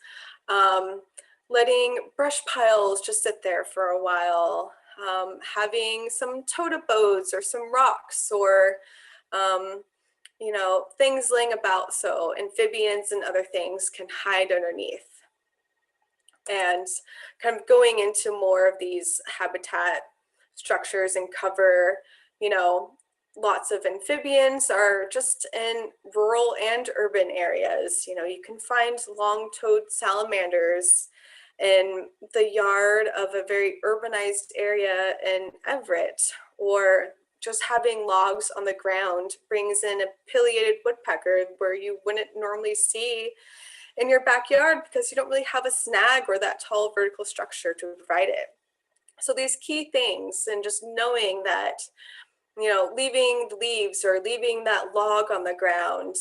letting brush piles just sit there for a while, having some totem bows or some rocks or you know, things laying about so amphibians and other things can hide underneath. And kind of going into more of these habitat structures and cover, you know, lots of amphibians are just in rural and urban areas. You know, you can find long-toed salamanders in the yard of a very urbanized area in Everett, or just having logs on the ground brings in a pileated woodpecker where you wouldn't normally see in your backyard because you don't really have a snag or that tall vertical structure to provide it. So these key things, and just knowing that, you know, leaving the leaves or leaving that log on the ground,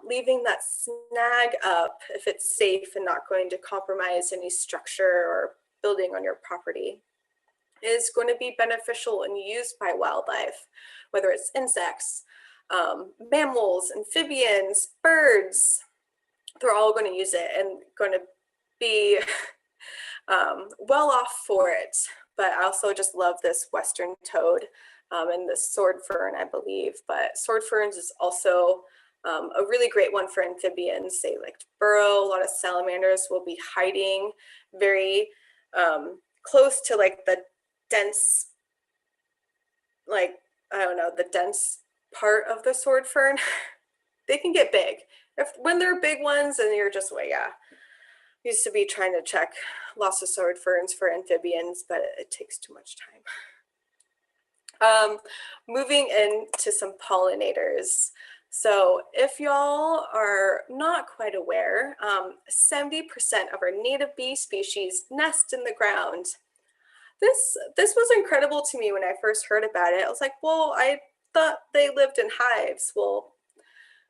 leaving that snag up if it's safe and not going to compromise any structure or building on your property, is going to be beneficial and used by wildlife, whether it's insects, mammals, amphibians, birds. They're all going to use it and going to be well off for it. But I also just love this western toad and the sword fern, I believe. But sword ferns is also a really great one for amphibians. They like to burrow. A lot of salamanders will be hiding very close to like the dense, like, I don't know, the dense part of the sword fern. They can get big. When they're big ones, and you're just, well, yeah. Used to be trying to check loss of sword ferns for amphibians, but it takes too much time. Moving into some pollinators. So if y'all are not quite aware, 70% of our native bee species nest in the ground. This was incredible to me when I first heard about it. I was like, well, I thought they lived in hives. Well,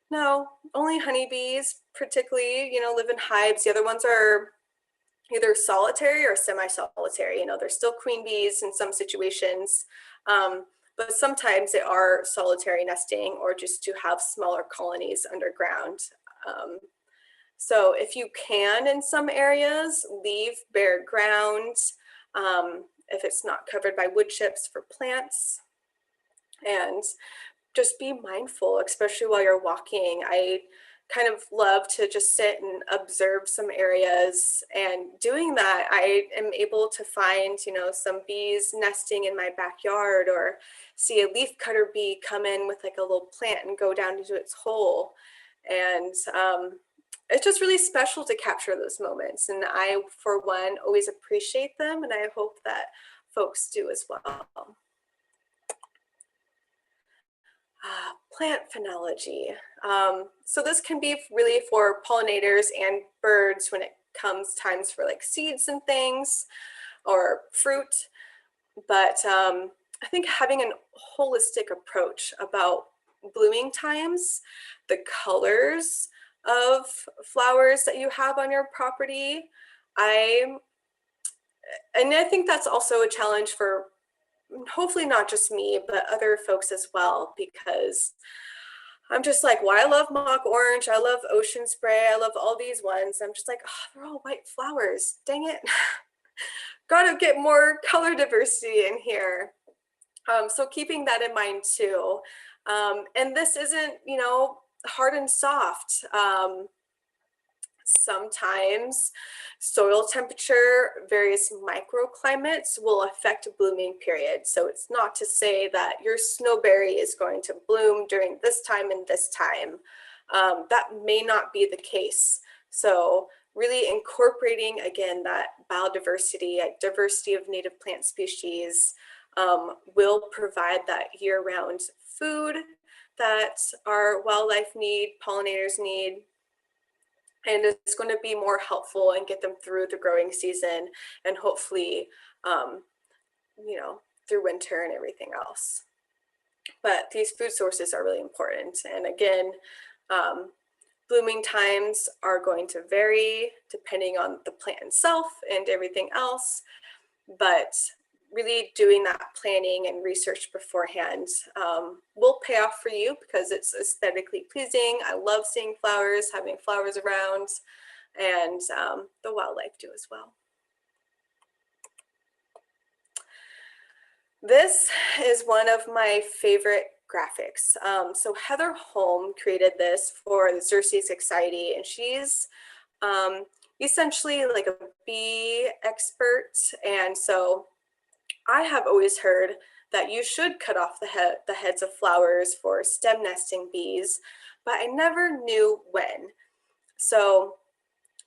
no, only honeybees particularly, you know, live in hives. The other ones are either solitary or semi-solitary. You know, they're still queen bees in some situations, but sometimes they are solitary nesting or just to have smaller colonies underground. So if you can, in some areas, leave bare ground, if it's not covered by wood chips for plants, and just be mindful, especially while you're walking. I kind of love to just sit and observe some areas, and doing that, I am able to find, you know, some bees nesting in my backyard, or see a leafcutter bee come in with like a little plant and go down into its hole. And it's just really special to capture those moments. And I, for one, always appreciate them, and I hope that folks do as well. Plant phenology. So this can be really for pollinators and birds when it comes times for like seeds and things, or fruit. But I think having a holistic approach about blooming times, the colors of flowers that you have on your property, I think that's also a challenge for hopefully not just me, but other folks as well, because I'm just like, well, I love mock orange, I love ocean spray, I love all these ones. I'm just like, oh, they're all white flowers, dang it. Gotta get more color diversity in here. So keeping that in mind too. And this isn't, you know, hard and soft. Sometimes soil temperature, various microclimates will affect blooming period. So it's not to say that your snowberry is going to bloom during this time and this time. That may not be the case. So really incorporating, again, that biodiversity, diversity of native plant species will provide that year-round food that our wildlife need, pollinators need, and it's going to be more helpful and get them through the growing season, and hopefully, you know, through winter and everything else. But these food sources are really important. And again, blooming times are going to vary depending on the plant itself and everything else. But really doing that planning and research beforehand will pay off for you, because it's aesthetically pleasing. I love seeing flowers, having flowers around, and the wildlife do as well. This is one of my favorite graphics. So Heather Holm created this for the Xerces Society, and she's essentially like a bee expert. And so I have always heard that you should cut off the heads of flowers for stem nesting bees, but I never knew when. So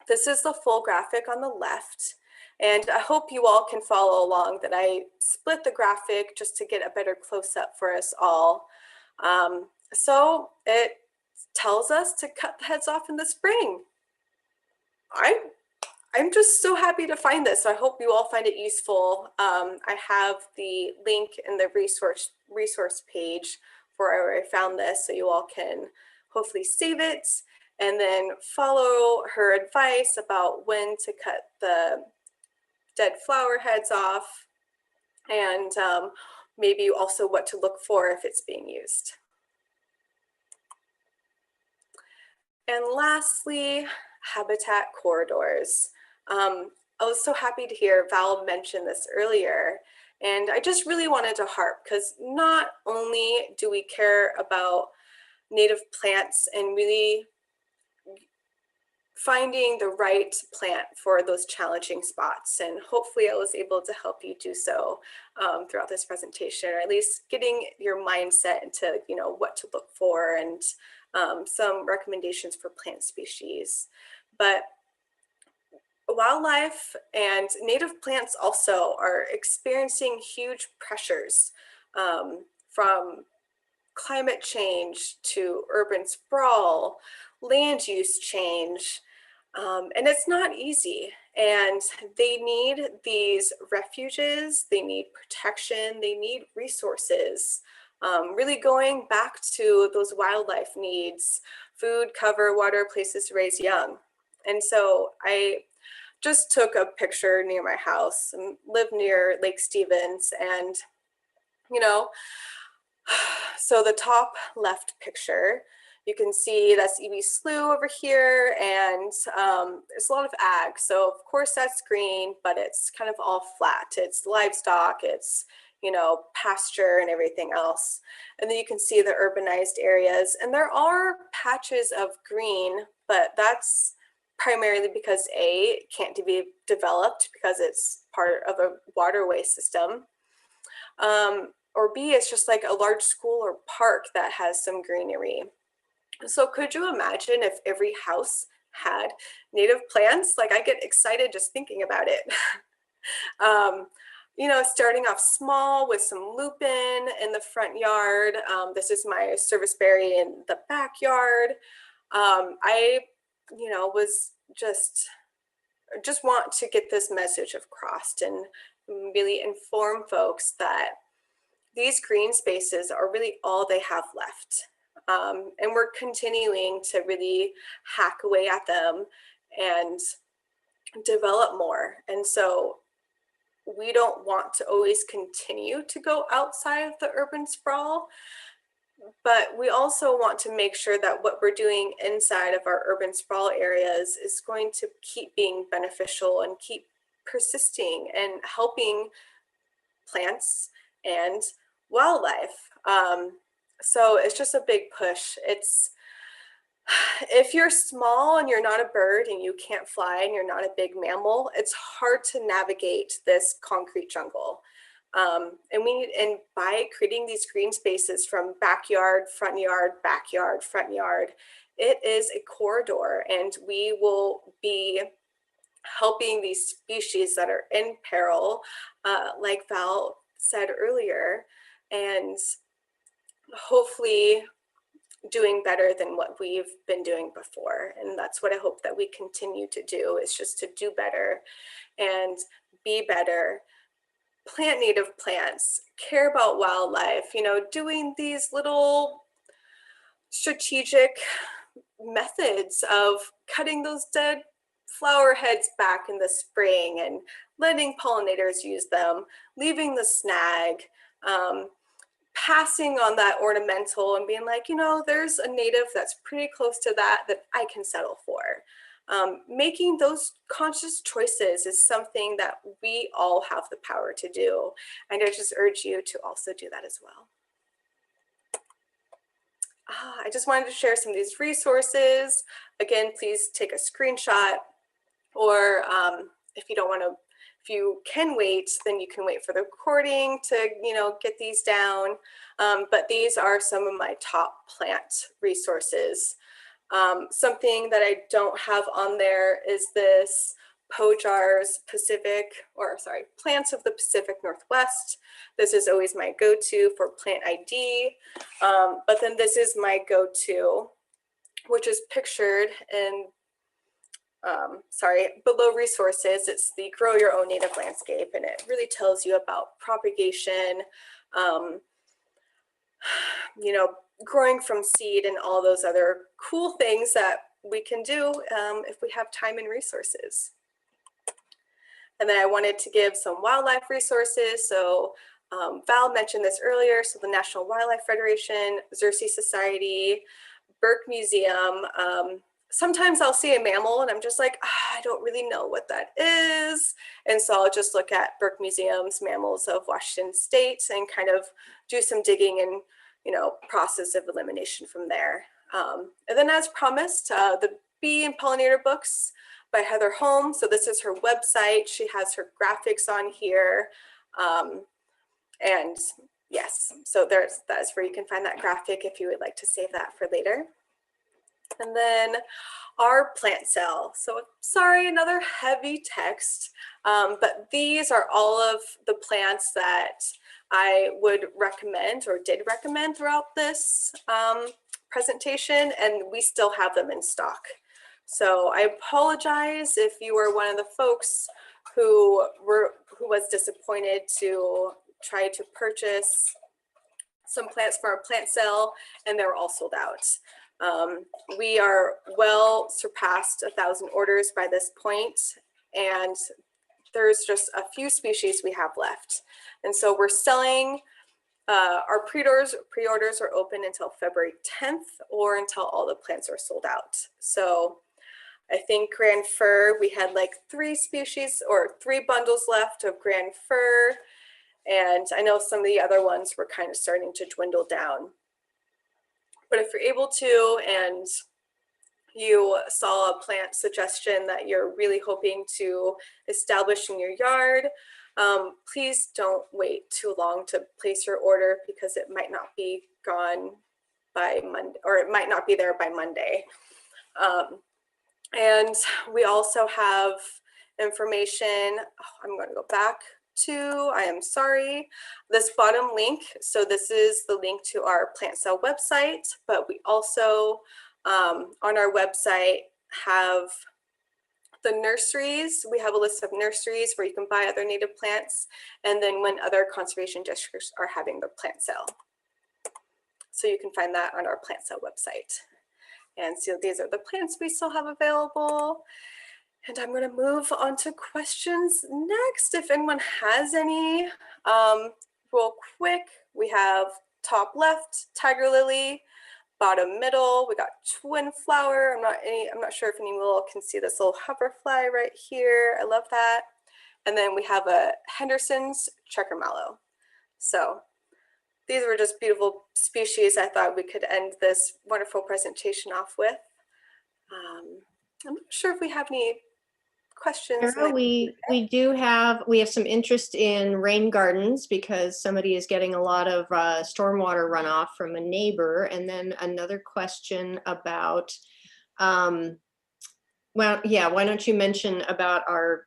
this is the full graphic on the left. And I hope you all can follow along that I split the graphic just to get a better close-up for us all. So it tells us to cut the heads off in the spring. I'm just so happy to find this. So I hope you all find it useful. I have the link in the resource page for where I found this, so you all can hopefully save it and then follow her advice about when to cut the dead flower heads off, and maybe also what to look for if it's being used. And lastly, habitat corridors. I was so happy to hear Val mention this earlier, and I just really wanted to harp, because not only do we care about native plants and really finding the right plant for those challenging spots, and hopefully I was able to help you do so throughout this presentation, or at least getting your mindset into what to look for, and some recommendations for plant species. But wildlife and native plants also are experiencing huge pressures from climate change to urban sprawl, land use change, and it's not easy. And they need these refuges, they need protection, they need resources. Really going back to those wildlife needs: food, cover, water, places to raise young. And so I just took a picture near my house and live near Lake Stevens, and so the top left picture, you can see that's EB Slough over here, and there's a lot of ag. So of course that's green, but it's kind of all flat. It's livestock, it's pasture and everything else. And then you can see the urbanized areas, and there are patches of green, but that's primarily because A, it can't be developed because it's part of a waterway system. Or B, it's just like a large school or park that has some greenery. So could you imagine if every house had native plants? Like, I get excited just thinking about it. Starting off small with some lupin in the front yard. This is my serviceberry in the backyard. I was just want to get this message across and really inform folks that these green spaces are really all they have left. And we're continuing to really hack away at them and develop more. And so we don't want to always continue to go outside of the urban sprawl, but we also want to make sure that what we're doing inside of our urban sprawl areas is going to keep being beneficial and keep persisting and helping plants and wildlife. So it's just a big push. If you're small and you're not a bird and you can't fly and you're not a big mammal, it's hard to navigate this concrete jungle. And by creating these green spaces from backyard, front yard, backyard, front yard, it is a corridor, and we will be helping these species that are in peril, like Val said earlier, and hopefully doing better than what we've been doing before. And that's what I hope that we continue to do, is just to do better and be better, plant native plants, care about wildlife, doing these little strategic methods of cutting those dead flower heads back in the spring and letting pollinators use them, leaving the snag, passing on that ornamental and being like, there's a native that's pretty close to that I can settle for. Making those conscious choices is something that we all have the power to do. And I just urge you to also do that as well. I just wanted to share some of these resources. Again, please take a screenshot, or if you can wait, then you can wait for the recording to, get these down. But these are some of my top plant resources. Something that I don't have on there is this Pojar's Plants of the Pacific Northwest. This is always my go-to for plant ID. But then this is my go-to, which is pictured in, below resources. It's the Grow Your Own Native Landscape, and it really tells you about propagation, you know, growing from seed and all those other cool things that we can do if we have time and resources. And then I wanted to give some wildlife resources. So Val mentioned this earlier. So the National Wildlife Federation, Xerces Society, Burke Museum. Sometimes I'll see a mammal and I'm just like, I don't really know what that is. And so I'll just look at Burke Museum's Mammals of Washington State and kind of do some digging and, you know, process of elimination from there. And then as promised, the Bee and Pollinator books by Heather Holm. So this is her website. She has her graphics on here. And yes, so that is where you can find that graphic if you would like to save that for later. And then our plant cell. So sorry, another heavy text, but these are all of the plants that I would recommend or did recommend throughout this presentation, and we still have them in stock. So I apologize if you were one of the folks who was disappointed to try to purchase some plants for our plant cell and they were all sold out. We are well surpassed 1,000 orders by this point, and there's just a few species we have left. And so we're selling, our pre-orders are open until February 10th or until all the plants are sold out. So I think Grand Fir, we had like 3 species or 3 bundles left of Grand Fir. And I know some of the other ones were kind of starting to dwindle down. But if you're able to, and you saw a plant suggestion that you're really hoping to establish in your yard, please don't wait too long to place your order because it might not be gone by Monday, or it might not be there by Monday. And we also have information, I'm going to go back to, I am sorry, this bottom link. So this is the link to our plant cell website, but we also on our website have the nurseries. We have a list of nurseries where you can buy other native plants, and then when other conservation districts are having their plant sale. So you can find that on our plant cell website. And so these are the plants we still have available. And I'm going to move on to questions next, if anyone has any. Real quick, we have top left, tiger lily, bottom middle, we got twin flower. I'm not sure if any of you all can see this little hoverfly right here. I love that. And then we have a Henderson's checker mallow. So these were just beautiful species I thought we could end this wonderful presentation off with. I'm not sure if we have any questions. Sara, we have some interest in rain gardens because somebody is getting a lot of stormwater runoff from a neighbor, and then another question about well, yeah, why don't you mention about our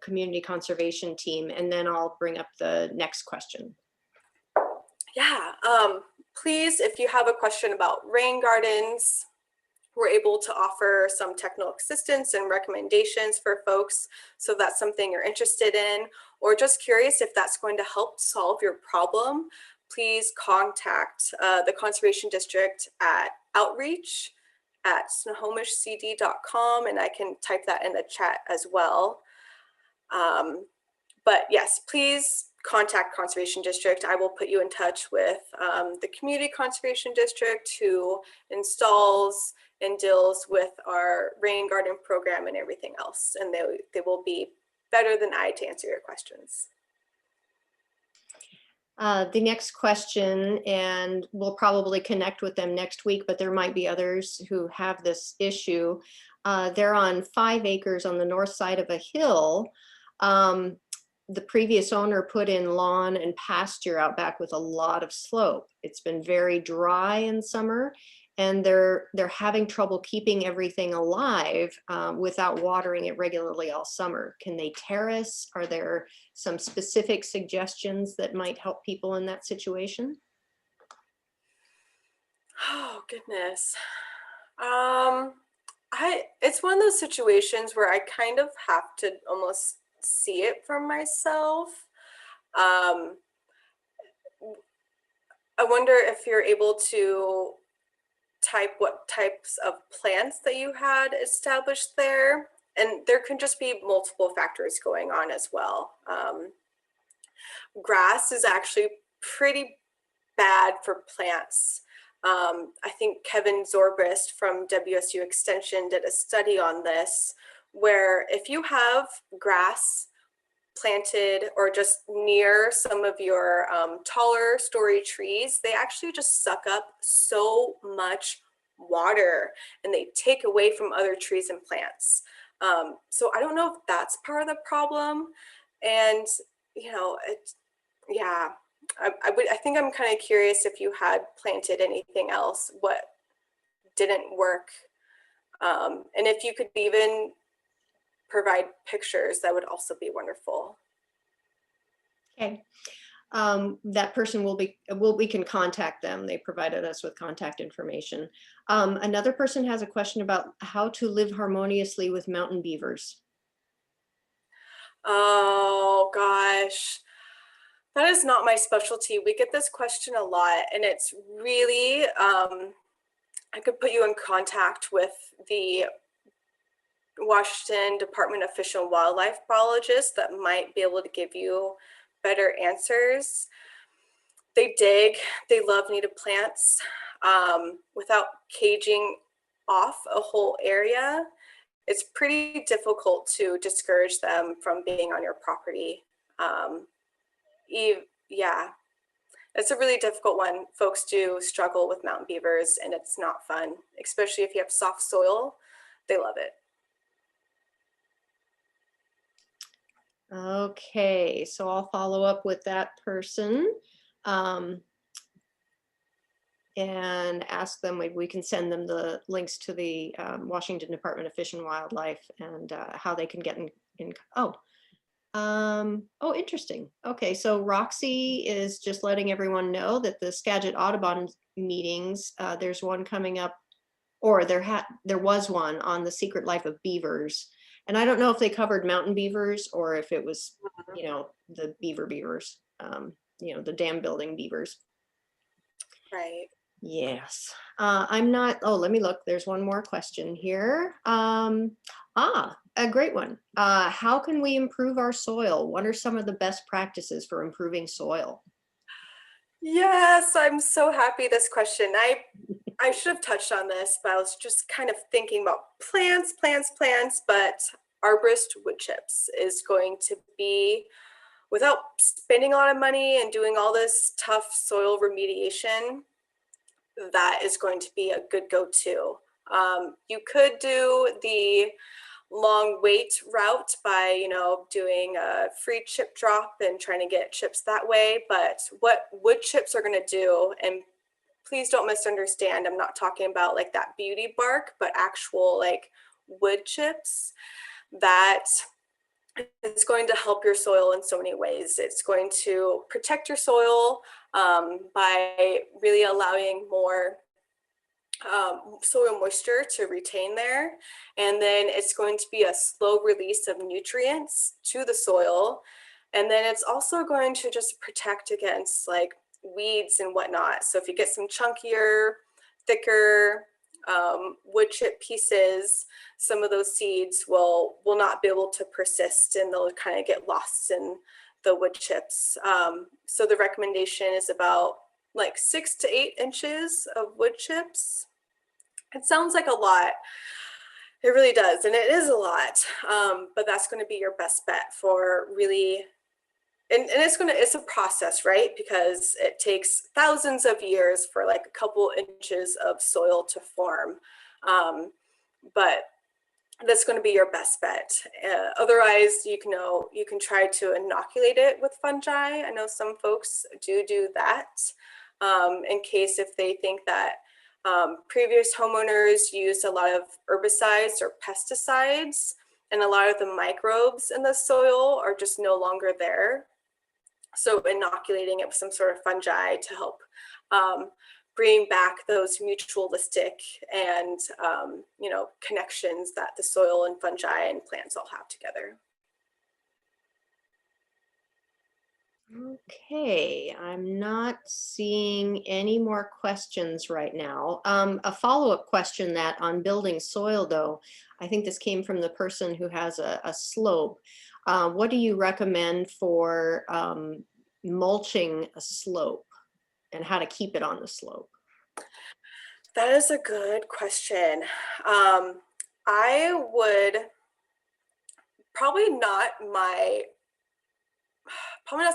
community conservation team, and then I'll bring up the next question. Yeah, please, if you have a question about rain gardens, we're able to offer some technical assistance and recommendations for folks. So if that's something you're interested in, or just curious if that's going to help solve your problem, please contact the Conservation District at outreach@snohomishcd.com, and I can type that in the chat as well. But yes, please contact Conservation District. I will put you in touch with the Community Conservation District, who installs and deals with our rain garden program and everything else. And they will be better than I to answer your questions. The next question, and we'll probably connect with them next week, but there might be others who have this issue. They're on 5 acres on the north side of a hill. The previous owner put in lawn and pasture out back with a lot of slope. It's been very dry in summer, and they're having trouble keeping everything alive without watering it regularly all summer. Can they terrace? Are there some specific suggestions that might help people in that situation? Oh goodness. It's one of those situations where I kind of have to almost see it for myself. I wonder if you're able to type what types of plants that you had established there. And there can just be multiple factors going on as well. Grass is actually pretty bad for plants. I think Kevin Zorbist from WSU Extension did a study on this, where if you have grass planted or just near some of your taller story trees, they actually just suck up so much water and they take away from other trees and plants. So I don't know if that's part of the problem. And, you know, yeah, I think I'm kind of curious if you had planted anything else, what didn't work. And if you could even provide pictures, that would also be wonderful. Okay. That person we can contact them. They provided us with contact information. Another person has a question about how to live harmoniously with mountain beavers. Oh gosh, that is not my specialty. We get this question a lot, and it's really, I could put you in contact with the Washington Department of Fish and Wildlife biologists that might be able to give you better answers. They dig, they love native plants. Without caging off a whole area, it's pretty difficult to discourage them from being on your property. Yeah, it's a really difficult one. Folks do struggle with mountain beavers, and it's not fun, especially if you have soft soil. They love it. Okay, so I'll follow up with that person and ask them if we can send them the links to the Washington Department of Fish and Wildlife and how they can get in. Oh, interesting. Okay, so Roxy is just letting everyone know that the Skagit Audubon meetings, there's one coming up, or there was one on the secret life of beavers. And I don't know if they covered mountain beavers or if it was, you know, the beavers, you know, the dam building beavers. Right. Yes. I'm not, oh, let me look. There's one more question here. A great one. How can we improve our soil? What are some of the best practices for improving soil? Yes, I'm so happy this question. I should have touched on this, but I was just kind of thinking about plants, but arborist wood chips is going to be, without spending a lot of money and doing all this tough soil remediation, that is going to be a good go-to. You could do the long wait route by, you know, doing a free chip drop and trying to get chips that way. But what wood chips are going to do, and please don't misunderstand, I'm not talking about like that beauty bark, but actual like wood chips, that is going to help your soil in so many ways. It's going to protect your soil by really allowing more soil moisture to retain there. And then it's going to be a slow release of nutrients to the soil. And then it's also going to just protect against like weeds and whatnot. So if you get some chunkier, thicker wood chip pieces, some of those seeds will not be able to persist and they'll kind of get lost in the wood chips. So the recommendation is about like 6 to 8 inches of wood chips. It sounds like a lot. It really does, and it is a lot, but that's going to be your best bet for really, and it's a process, right? Because it takes thousands of years for like a couple inches of soil to form, but that's going to be your best bet. Otherwise, you can try to inoculate it with fungi. I know some folks do that in case if they think that Previous homeowners used a lot of herbicides or pesticides, and a lot of the microbes in the soil are just no longer there. So inoculating it with some sort of fungi to help bring back those mutualistic and connections that the soil and fungi and plants all have together. Okay, I'm not seeing any more questions right now. A follow-up question that on building soil though, I think this came from the person who has a slope. What do you recommend for mulching a slope and how to keep it on the slope? That is a good question. I would probably not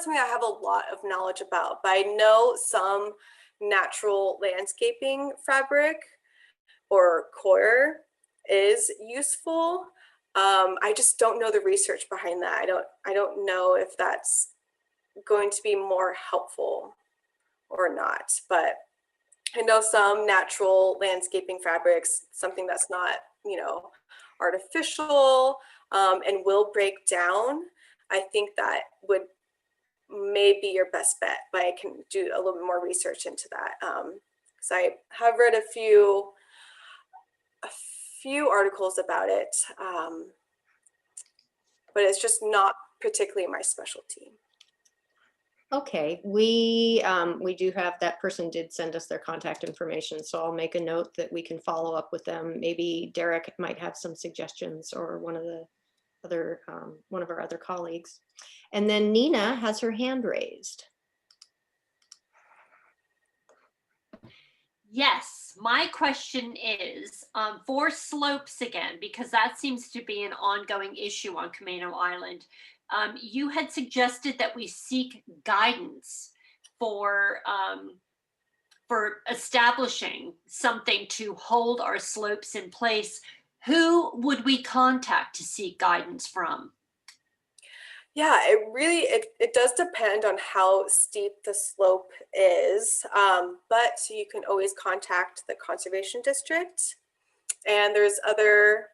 something I have a lot of knowledge about, but I know some natural landscaping fabric or coir is useful. I just don't know the research behind that. I don't know if that's going to be more helpful or not, but I know some natural landscaping fabrics, something that's not, artificial and will break down. I think that would may be your best bet, but I can do a little bit more research into that. Because I have read a few articles about it, but it's just not particularly my specialty. Okay, we do have, that person did send us their contact information, so I'll make a note that we can follow up with them. Maybe Derek might have some suggestions, or one of our other colleagues. And then Nina has her hand raised. Yes, my question is for slopes again, because that seems to be an ongoing issue on Camano Island. You had suggested that we seek guidance for establishing something to hold our slopes in place. Who would we contact to seek guidance from? Yeah, it does depend on how steep the slope is, but you can always contact the Conservation District, and there's other,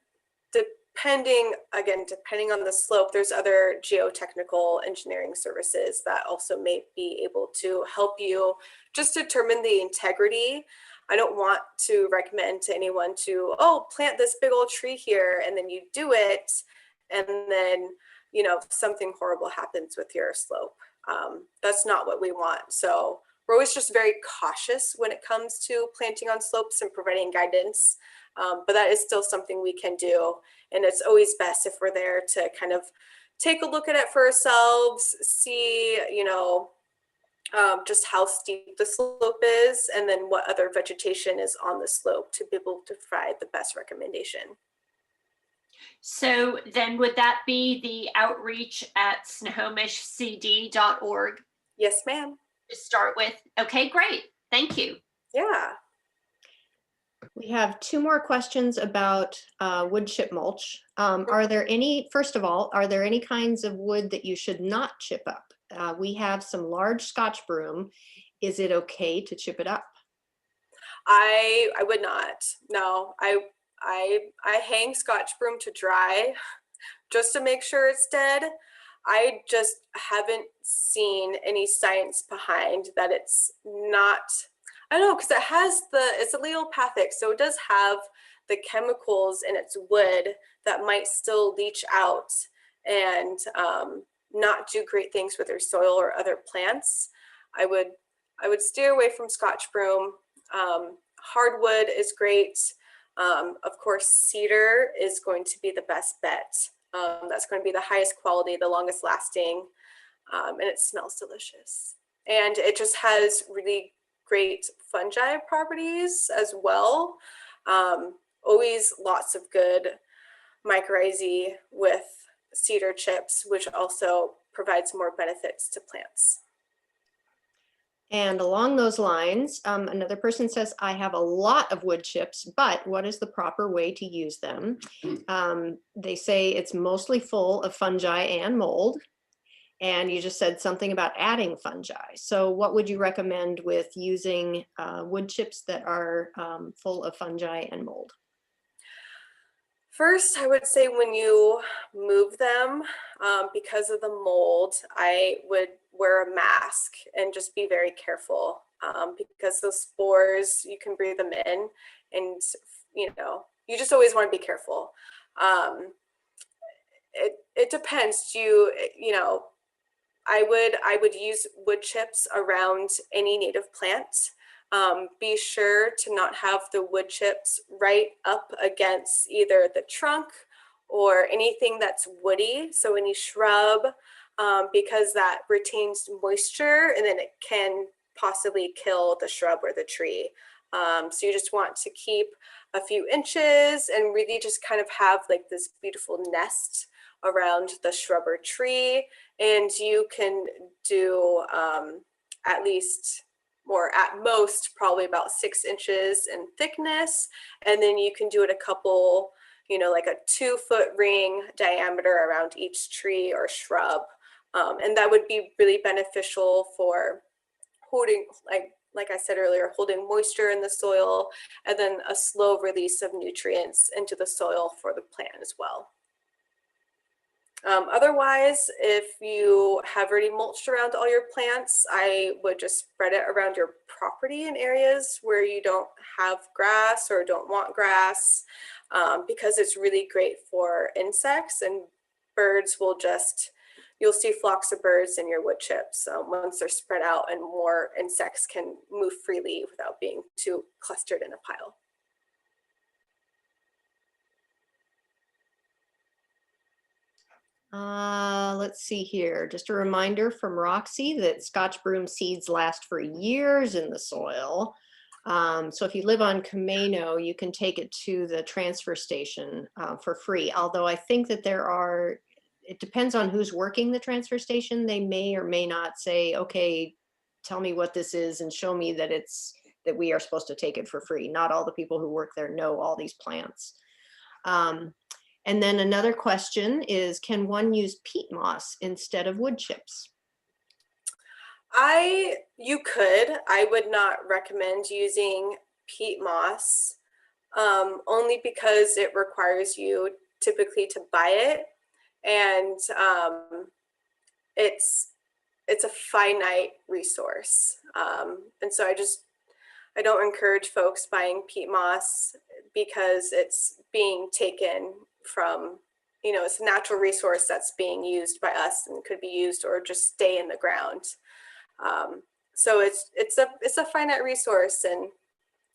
depending on the slope, there's other geotechnical engineering services that also may be able to help you just determine the integrity. I don't want to recommend to anyone to, plant this big old tree here, and then you do it, and then something horrible happens with your slope. That's not what we want. So we're always just very cautious when it comes to planting on slopes and providing guidance. But that is still something we can do. And it's always best if we're there to kind of take a look at it for ourselves, see, just how steep the slope is, and then what other vegetation is on the slope to be able to provide the best recommendation. So then would that be the outreach at snohomishcd.org? Yes, ma'am. To start with? Okay, great. Thank you. Yeah. We have two more questions about wood chip mulch. First of all, are there any kinds of wood that you should not chip up? We have some large Scotch broom. Is it okay to chip it up? I would not. No, I hang Scotch broom to dry just to make sure it's dead. I just haven't seen any science behind that it's not. I don't know, because it's allelopathic, so it does have the chemicals in its wood that might still leach out and not do great things with your soil or other plants. I would steer away from Scotch broom. Hardwood is great. Of course, cedar is going to be the best bet. That's going to be the highest quality, the longest lasting, and it smells delicious. And it just has really great fungi properties as well. Always lots of good mycorrhizae with cedar chips, which also provides more benefits to plants. And along those lines, another person says, I have a lot of wood chips, but what is the proper way to use them? They say it's mostly full of fungi and mold. And you just said something about adding fungi. So what would you recommend with using wood chips that are full of fungi and mold? First, I would say when you move them, because of the mold, I would wear a mask and just be very careful, because those spores, you can breathe them in, and you just always want to be careful. It depends. I would use wood chips around any native plant. Be sure to not have the wood chips right up against either the trunk or anything that's woody, so any shrub, because that retains moisture and then it can possibly kill the shrub or the tree. So you just want to keep a few inches and really just kind of have like this beautiful nest around the shrub or tree. And you can do at least, or at most, probably about 6 inches in thickness. And then you can do it a couple, like a 2-foot ring diameter around each tree or shrub. And that would be really beneficial for holding, like I said earlier, holding moisture in the soil, and then a slow release of nutrients into the soil for the plant as well. Otherwise, if you have already mulched around all your plants, I would just spread it around your property in areas where you don't have grass or don't want grass, because it's really great for insects, and birds will you'll see flocks of birds in your wood chips once they're spread out, and more insects can move freely without being too clustered in a pile. Let's see here. Just a reminder from Roxy that Scotch broom seeds last for years in the soil. So if you live on Camano, you can take it to the transfer station for free. Although I think that it depends on who's working the transfer station. They may or may not say, okay, tell me what this is and show me that that we are supposed to take it for free. Not all the people who work there know all these plants. And then another question is, can one use peat moss instead of wood chips? You could. I would not recommend using peat moss, only because it requires you typically to buy it, and it's a finite resource. And so I don't encourage folks buying peat moss, because it's being taken from, it's a natural resource that's being used by us and could be used or just stay in the ground. So it's a finite resource, and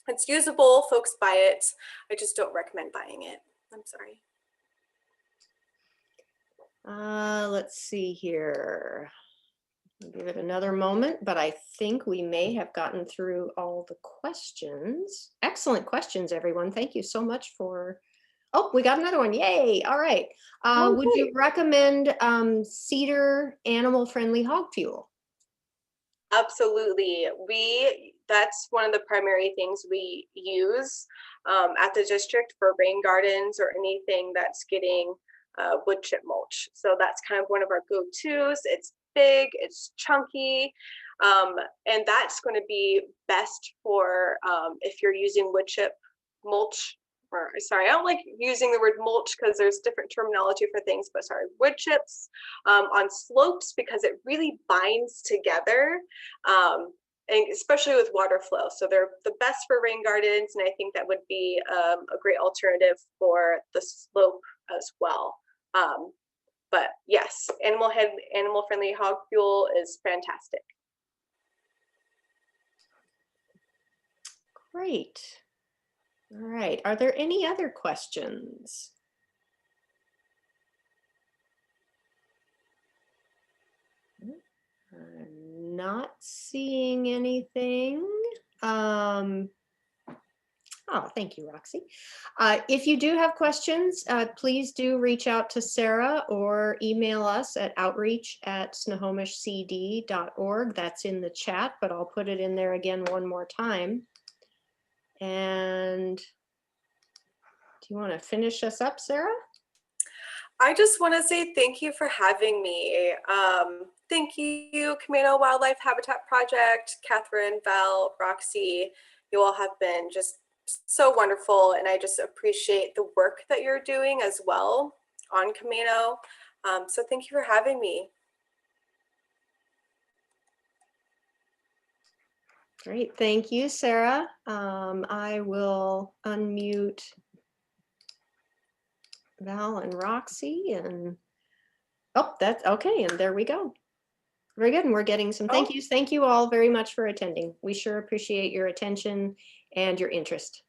it's usable. Folks buy it. I just don't recommend buying it. I'm sorry. Let's see here. I'll give it another moment, but I think we may have gotten through all the questions. Excellent questions, everyone. Thank you so much for, oh, we got another one. Yay. All right. Would you recommend cedar animal-friendly hog fuel? Absolutely. That's one of the primary things we use at the district for rain gardens or anything that's getting wood chip mulch. So that's kind of one of our go-tos. It's big, it's chunky, and that's going to be best for if you're using wood chip mulch. Or sorry, I don't like using the word mulch because there's different terminology for things, but sorry, wood chips on slopes, because it really binds together, and especially with water flow. So they're the best for rain gardens, and I think that would be a great alternative for the slope as well. But yes, animal-friendly hog fuel is fantastic. Great. All right. Are there any other questions? I'm not seeing anything. Oh, thank you, Roxy. If you do have questions, please do reach out to Sara or email us at outreach@snohomishcd.org. That's in the chat, but I'll put it in there again one more time. And do you want to finish us up, Sara? I just want to say thank you for having me. Thank you, Camano Wildlife Habitat Project, Catherine, Val, Roxy. You all have been just so wonderful, and I just appreciate the work that you're doing as well on Camano. So thank you for having me. Great, thank you, Sarah. I will unmute Val and Roxy and, oh, that's okay, and there we go. Very good, and we're getting some thank yous. Thank you all very much for attending. We sure appreciate your attention and your interest.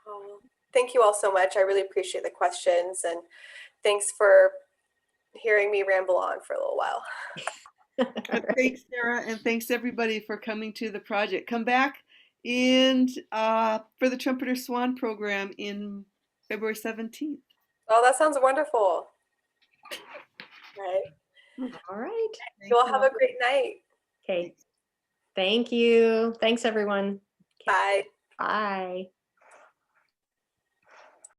Oh, thank you all so much. I really appreciate the questions, and thanks for hearing me ramble on for a little while. Right. Thanks, Sarah, and thanks everybody for coming to the project. Come back and for the Trumpeter Swan program in February 17th. Oh, that sounds wonderful. All right. All right. You all have a great night. Okay. Thank you. Thanks, everyone. Okay. Bye. Bye.